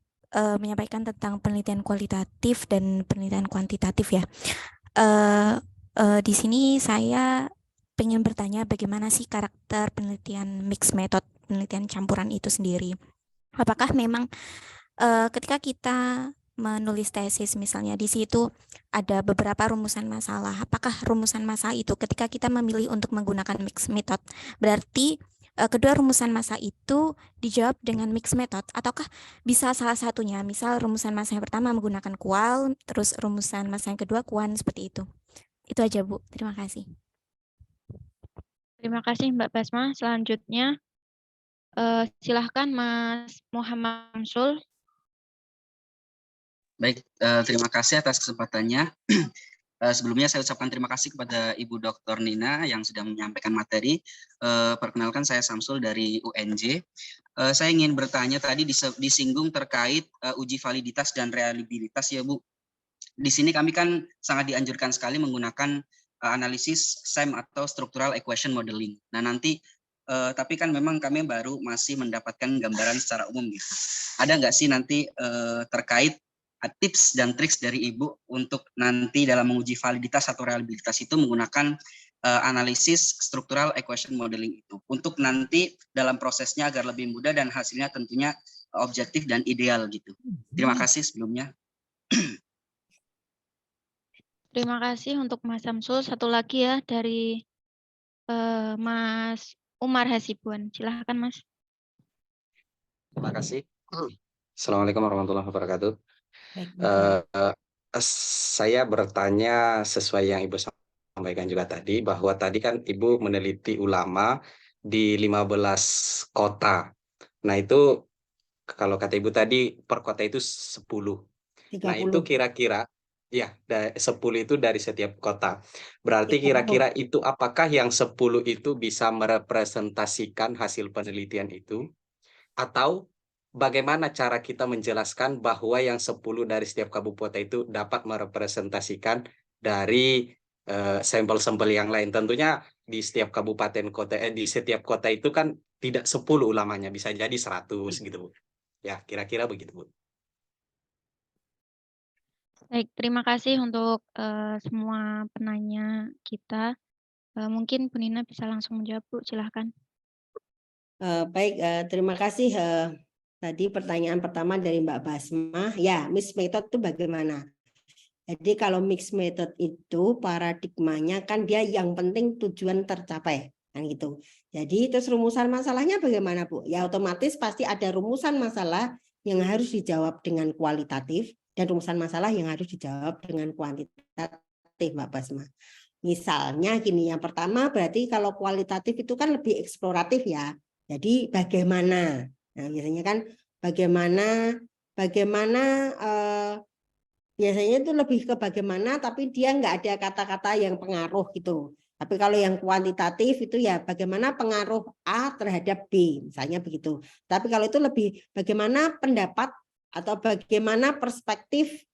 menyampaikan tentang penelitian kualitatif dan penelitian kuantitatif ya. Di sini saya pengen bertanya bagaimana sih karakter penelitian mixed method, penelitian campuran itu sendiri. Apakah memang ketika kita menulis tesis misalnya di situ ada beberapa rumusan masalah. Apakah rumusan masalah itu ketika kita memilih untuk menggunakan mixed method berarti kedua rumusan masalah itu dijawab dengan mixed method ataukah bisa salah satunya, misal rumusan masalah yang pertama menggunakan kual, terus rumusan masalah yang kedua kuan, seperti itu. Itu aja Bu, terima kasih. Terima kasih Mbak Basma. Selanjutnya silahkan Mas Muhammad Syamsul. Baik, terima kasih atas kesempatannya. Sebelumnya saya ucapkan terima kasih kepada Ibu Dr. Nina yang sudah menyampaikan materi. Perkenalkan saya Samsul dari UNJ. Saya ingin bertanya tadi disinggung terkait uji validitas dan reliabilitas ya Bu. Di sini kami kan sangat dianjurkan sekali menggunakan analisis SEM atau Structural Equation Modeling. Nah nanti tapi kan memang kami baru masih mendapatkan gambaran secara umum gitu. Ada nggak sih nanti terkait tips dan triks dari Ibu untuk nanti dalam menguji validitas atau reliabilitas itu menggunakan analisis Structural Equation Modeling itu untuk nanti dalam prosesnya agar lebih mudah dan hasilnya tentunya objektif dan ideal gitu. Terima kasih sebelumnya. Terima kasih untuk Mas Samsul. Satu lagi ya dari Mas Umar Hasibuan. Silahkan Mas. Terima kasih. Assalamualaikum warahmatullahi wabarakatuh. Saya bertanya sesuai yang Ibu sampaikan juga tadi, bahwa tadi kan Ibu meneliti ulama di 15 kota. Nah itu kalau kata Ibu tadi per kota itu 10. 30. Nah itu kira-kira ya 10 itu dari setiap kota. Berarti kira-kira itu apakah yang 10 itu bisa merepresentasikan hasil penelitian itu? Atau bagaimana cara kita menjelaskan bahwa yang 10 dari setiap kabupaten itu dapat merepresentasikan dari sampel-sampel yang lain? Tentunya di setiap kabupaten kota di setiap kota itu kan tidak 10 ulamanya, bisa jadi 100 gitu Bu. Ya, kira-kira begitu Bu. Baik, terima kasih untuk semua penanya kita. Mungkin Bu Nina bisa langsung menjawab Bu, silahkan. Baik, terima kasih. Tadi pertanyaan pertama dari Mbak Basma, ya mixed method itu bagaimana? Jadi kalau mixed method itu paradigmanya kan dia yang penting tujuan tercapai, kan gitu. Jadi terus rumusan masalahnya bagaimana Bu? Ya otomatis pasti ada rumusan masalah yang harus dijawab dengan kualitatif dan rumusan masalah yang harus dijawab dengan kuantitatif, Mbak Basma. Misalnya gini, yang pertama berarti kalau kualitatif itu kan lebih eksploratif ya. Jadi bagaimana? Nah, biasanya kan bagaimana biasanya itu lebih ke bagaimana, tapi dia nggak ada kata-kata yang pengaruh gitu. Tapi kalau yang kuantitatif itu ya bagaimana pengaruh A terhadap B, misalnya begitu. Tapi kalau itu lebih bagaimana pendapat atau bagaimana perspektif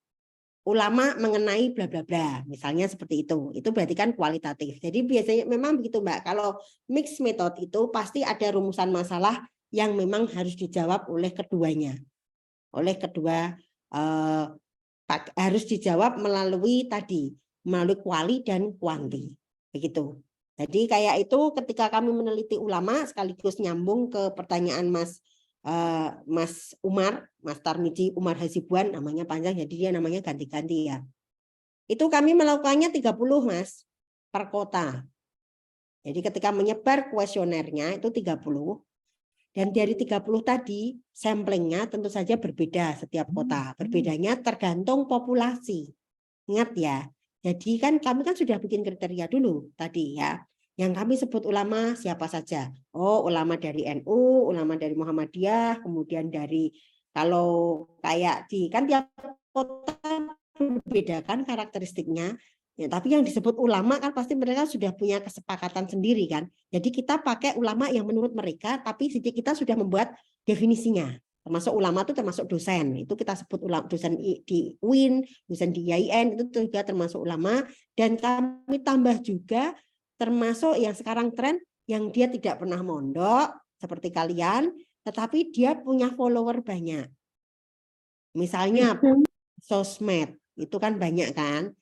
ulama mengenai bla bla bla, misalnya seperti itu. Itu berarti kan kualitatif. Jadi biasanya memang begitu Mbak. Kalau mixed method itu pasti ada rumusan masalah yang memang harus dijawab oleh keduanya. Oleh kedua harus dijawab melalui kuali dan kuanti. Begitu. Jadi kayak itu ketika kami meneliti ulama sekaligus nyambung ke pertanyaan Mas Mas Umar, Mas Tarmizi Umar Hasibuan, namanya panjang jadi dia namanya ganti-ganti ya. Itu kami melakukannya 30 Mas per kota. Jadi ketika menyebar kuesionernya itu 30. Dan dari 30 tadi samplingnya tentu saja berbeda setiap kota. Berbedanya tergantung populasi. Ingat ya. Jadi kan kami kan sudah bikin kriteria dulu tadi ya. Yang kami sebut ulama siapa saja. Oh, ulama dari NU, ulama dari Muhammadiyah, kemudian dari kalau kayak di kan tiap kota berbeda kan karakteristiknya. Ya, tapi yang disebut ulama kan pasti mereka sudah punya kesepakatan sendiri kan. Jadi kita pakai ulama yang menurut mereka, tapi kita sudah membuat definisinya. Termasuk ulama itu termasuk dosen. Itu kita sebut ulama, dosen di UIN, dosen di IAIN, itu juga termasuk ulama. Dan kami tambah juga termasuk yang sekarang tren, yang dia tidak pernah mondok, seperti kalian, tetapi dia punya follower banyak. Misalnya sosmed, itu kan banyak kan.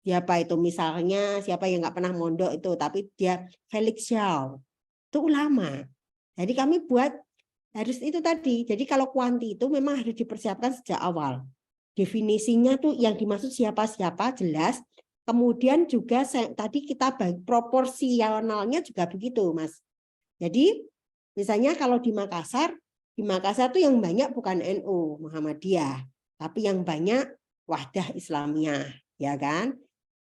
Siapa itu misalnya, siapa yang nggak pernah mondok itu, tapi dia Felix Xiao, itu ulama. Jadi kami buat harus itu tadi. Jadi kalau kuanti itu memang harus dipersiapkan sejak awal. Definisinya tuh yang dimaksud siapa-siapa jelas. Kemudian juga tadi kita proporsionalnya juga begitu, Mas. Jadi misalnya kalau di Makassar tuh yang banyak bukan NU Muhammadiyah, tapi yang banyak Wahdah Islamiyah, ya kan?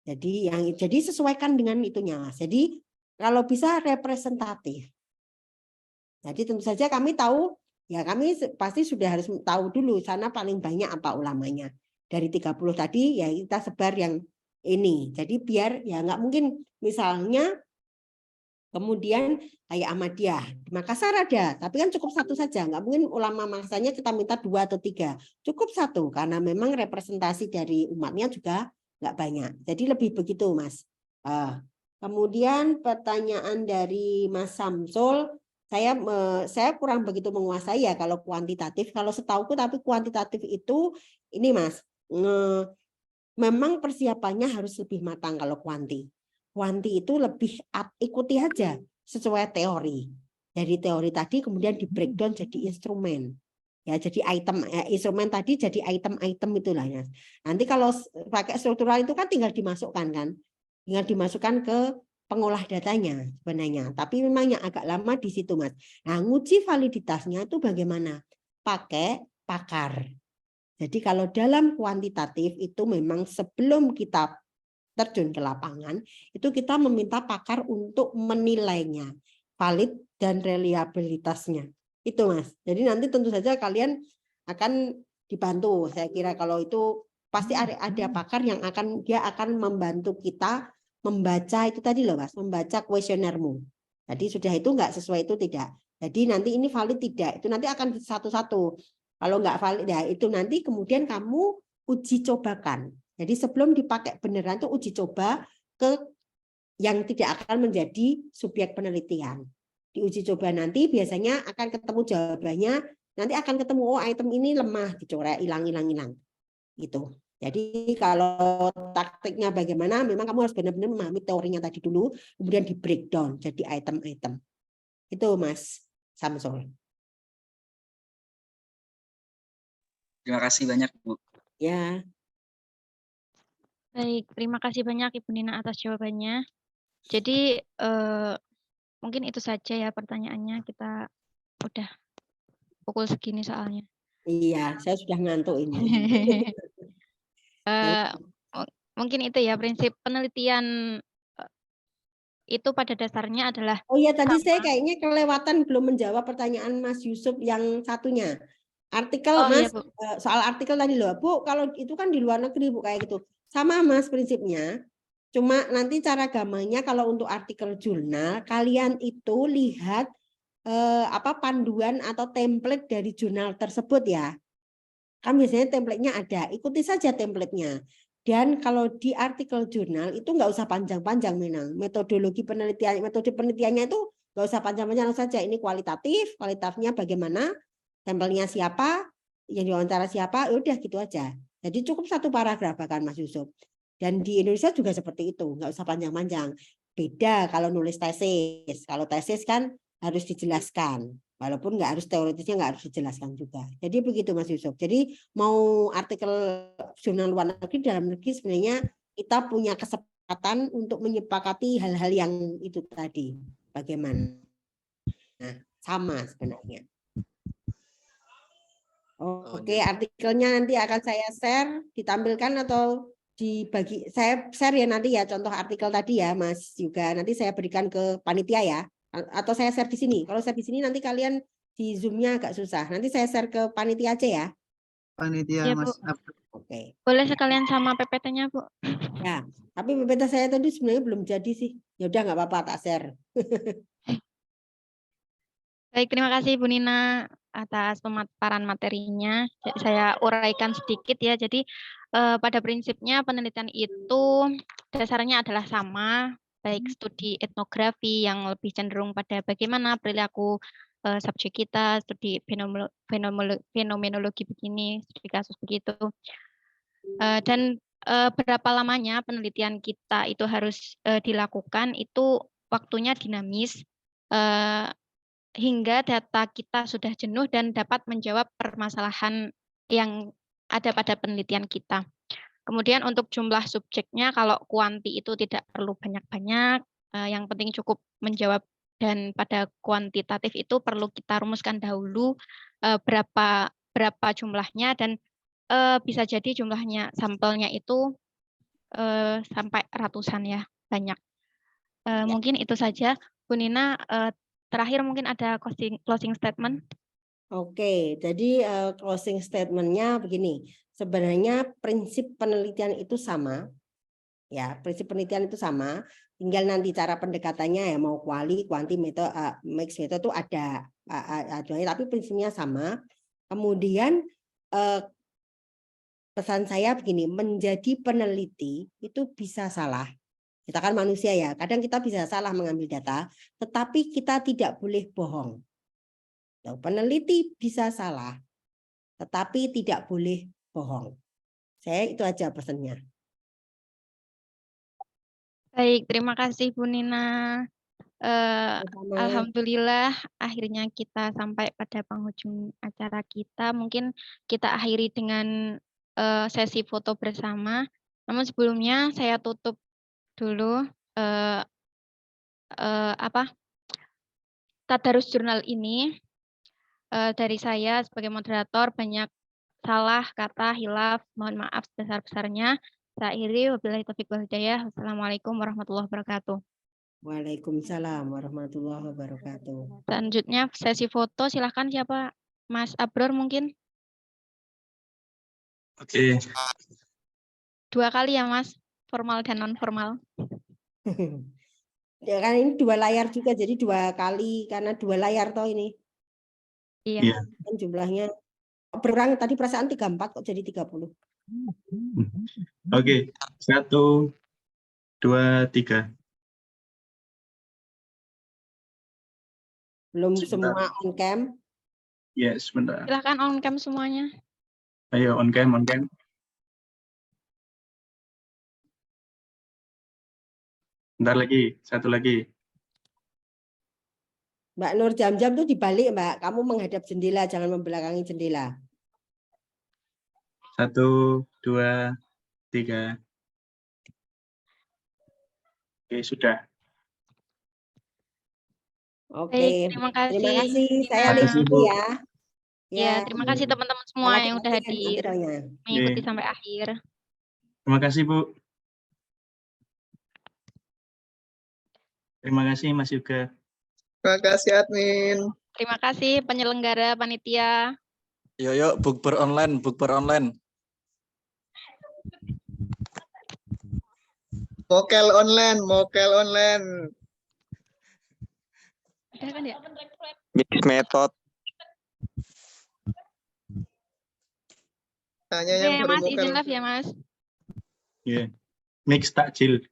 Jadi sesuaikan dengan itunya, Mas. Jadi kalau bisa representatif. Jadi tentu saja kami tahu, ya kami pasti sudah harus tahu dulu sana paling banyak apa ulamanya. Dari 30 tadi ya kita sebar yang ini. Jadi biar ya nggak mungkin misalnya kemudian kayak Ahmadiyah di Makassar ada, tapi kan cukup satu saja. Nggak mungkin ulama Makassarnya kita minta 2 atau 3. Cukup satu karena memang representasi dari umatnya juga nggak banyak. Jadi lebih begitu, Mas. Kemudian pertanyaan dari Mas Samsul, saya kurang begitu menguasai ya kalau kuantitatif. Kalau setauku tapi kuantitatif itu ini, Mas, memang persiapannya harus lebih matang kalau kuanti. Kuanti itu lebih ikuti aja sesuai teori. Dari teori tadi kemudian di breakdown jadi instrumen. Ya, jadi item instrumen tadi jadi item-item itulah ya. Nanti kalau pakai struktural itu kan tinggal dimasukkan kan. Tinggal dimasukkan ke pengolah datanya sebenarnya. Tapi memang yang agak lama di situ, Mas. Nah, nguji validitasnya itu bagaimana? Pakai pakar. Jadi kalau dalam kuantitatif itu memang sebelum kita terjun ke lapangan, itu kita meminta pakar untuk menilainya, valid dan reliabilitasnya. Itu, Mas. Jadi nanti tentu saja kalian akan dibantu. Saya kira kalau itu pasti ada pakar yang dia akan membantu kita membaca itu tadi loh, Mas, membaca kuesionermu. Jadi sudah itu enggak sesuai itu tidak. Jadi nanti ini valid tidak, itu nanti akan satu-satu. Kalau enggak valid ya itu nanti kemudian kamu uji cobakan. Jadi sebelum dipakai beneran tuh uji coba ke yang tidak akan menjadi subjek penelitian. Di uji coba nanti biasanya akan ketemu jawabannya, nanti akan ketemu oh item ini lemah, dicoret, hilang. Gitu. Jadi kalau taktiknya bagaimana, memang kamu harus benar-benar memahami teorinya tadi dulu, kemudian di breakdown jadi item-item. Itu Mas Samsul. Terima kasih banyak, Bu. Ya. Baik, terima kasih banyak Ibu Nina atas jawabannya. Jadi mungkin itu saja ya pertanyaannya, kita udah pukul segini soalnya. Iya, saya sudah ngantuk ini. Mungkin itu ya prinsip penelitian itu pada dasarnya adalah oh iya tadi saya kayaknya kelewatan belum menjawab pertanyaan Mas Yusuf yang satunya. Artikel Mas, iya, soal artikel tadi loh, Bu, kalau itu kan di luar negeri Bu kayak gitu. Sama Mas prinsipnya. Cuma nanti cara gampangnya kalau untuk artikel jurnal kalian itu lihat panduan atau template dari jurnal tersebut ya. Kan biasanya template-nya ada, ikuti saja template-nya. Dan kalau di artikel jurnal itu nggak usah panjang-panjang memang. Metode penelitiannya itu nggak usah panjang-panjang saja. Ini kualitatifnya bagaimana, sampelnya siapa, yang diwawancara siapa, udah gitu aja. Jadi cukup satu paragraf bahkan Mas Yusuf. Dan di Indonesia juga seperti itu, nggak usah panjang-panjang. Beda kalau nulis tesis. Kalau tesis kan harus dijelaskan. Walaupun nggak harus teoritisnya nggak harus dijelaskan juga. Jadi begitu Mas Yusuf. Jadi mau artikel jurnal luar negeri dalam negeri sebenarnya kita punya kesempatan untuk menyepakati hal-hal yang itu tadi. Bagaimana? Nah, sama sebenarnya. Oke, artikelnya nanti akan saya share, ditampilkan atau dibagi. Saya share ya nanti ya contoh artikel tadi ya Mas juga. Nanti saya berikan ke panitia ya. Atau saya share di sini. Kalau share di sini nanti kalian di Zoom-nya agak susah. Nanti saya share ke panitia aja ya. Panitia Ya, Mas. Bu. Oke. Boleh sekalian sama PPT-nya, Bu. Ya, tapi PPT saya tadi sebenarnya belum jadi sih. Ya udah nggak apa-apa tak share. Baik, terima kasih Bu Nina atas pemaparan materinya. Saya uraikan sedikit ya. Jadi pada prinsipnya penelitian itu dasarnya adalah sama, baik studi etnografi yang lebih cenderung pada bagaimana perilaku subjek kita, studi fenomenologi begini, studi kasus begitu. Dan berapa lamanya penelitian kita itu harus dilakukan itu waktunya dinamis hingga data kita sudah jenuh dan dapat menjawab permasalahan yang ada pada penelitian kita. Kemudian untuk jumlah subjeknya kalau kuanti itu tidak perlu banyak-banyak, yang penting cukup menjawab, dan pada kuantitatif itu perlu kita rumuskan dahulu berapa jumlahnya, dan bisa jadi jumlahnya sampelnya itu sampai ratusan ya, banyak. Mungkin itu saja Bu Nina. Terakhir mungkin ada closing statement. Oke, jadi closing statement-nya begini. Sebenarnya prinsip penelitian itu sama. Ya, prinsip penelitian itu sama. Tinggal nanti cara pendekatannya ya mau kuali, kuanti, metode, mix metode itu ada tapi prinsipnya sama. Kemudian pesan saya begini, menjadi peneliti itu bisa salah. Kita kan manusia ya, kadang kita bisa salah mengambil data, tetapi kita tidak boleh bohong. Peneliti bisa salah, tetapi tidak boleh bohong. Saya itu aja pesannya. Baik, terima kasih Bu Nina. Alhamdulillah akhirnya kita sampai pada penghujung acara kita. Mungkin kita akhiri dengan sesi foto bersama. Namun sebelumnya saya tutup dulu tadarus jurnal ini. Dari saya sebagai moderator banyak salah kata, hilaf, mohon maaf sebesar-besarnya. Saya akhiri, wabillahi taufiq wal hidayah. Wassalamualaikum warahmatullahi wabarakatuh. Waalaikumsalam warahmatullahi wabarakatuh. Selanjutnya sesi foto, silahkan siapa? Mas Abror mungkin? Oke. 2 kali ya Mas, formal dan non formal. Ya kan ini 2 layar juga, jadi 2 kali karena 2 layar toh ini. Iya. Kan jumlahnya berkurang tadi perasaan 34 kok jadi 30. Oke, 1, 2, 3. Belum Sebentar. semua on cam. Ya, sebentar. Silahkan on cam semuanya. Ayo on cam, on cam. Bentar lagi, 1 lagi. Mbak Nur jam-jam tuh dibalik Mbak, kamu menghadap jendela, jangan membelakangi jendela. 1, 2, 3. Oke, sudah. Oke, Baik, terima kasih. Terima kasih. Saya Nina. live dulu ya. Ya, terima kasih teman-teman semua Selamat yang udah dilanjutkan hadir, artikelnya. mengikuti sampai akhir. Terima kasih, Bu. Terima kasih, Mas Yuga. Terima kasih admin. Terima kasih penyelenggara, panitia. Yuk, bukber online, bukber online. Mokel online, mokel online. Ada kan ya? Mix method. Tanya Oke, yang baru Mas, mokel. izin live ya, Mas. Iya. Mix takjil.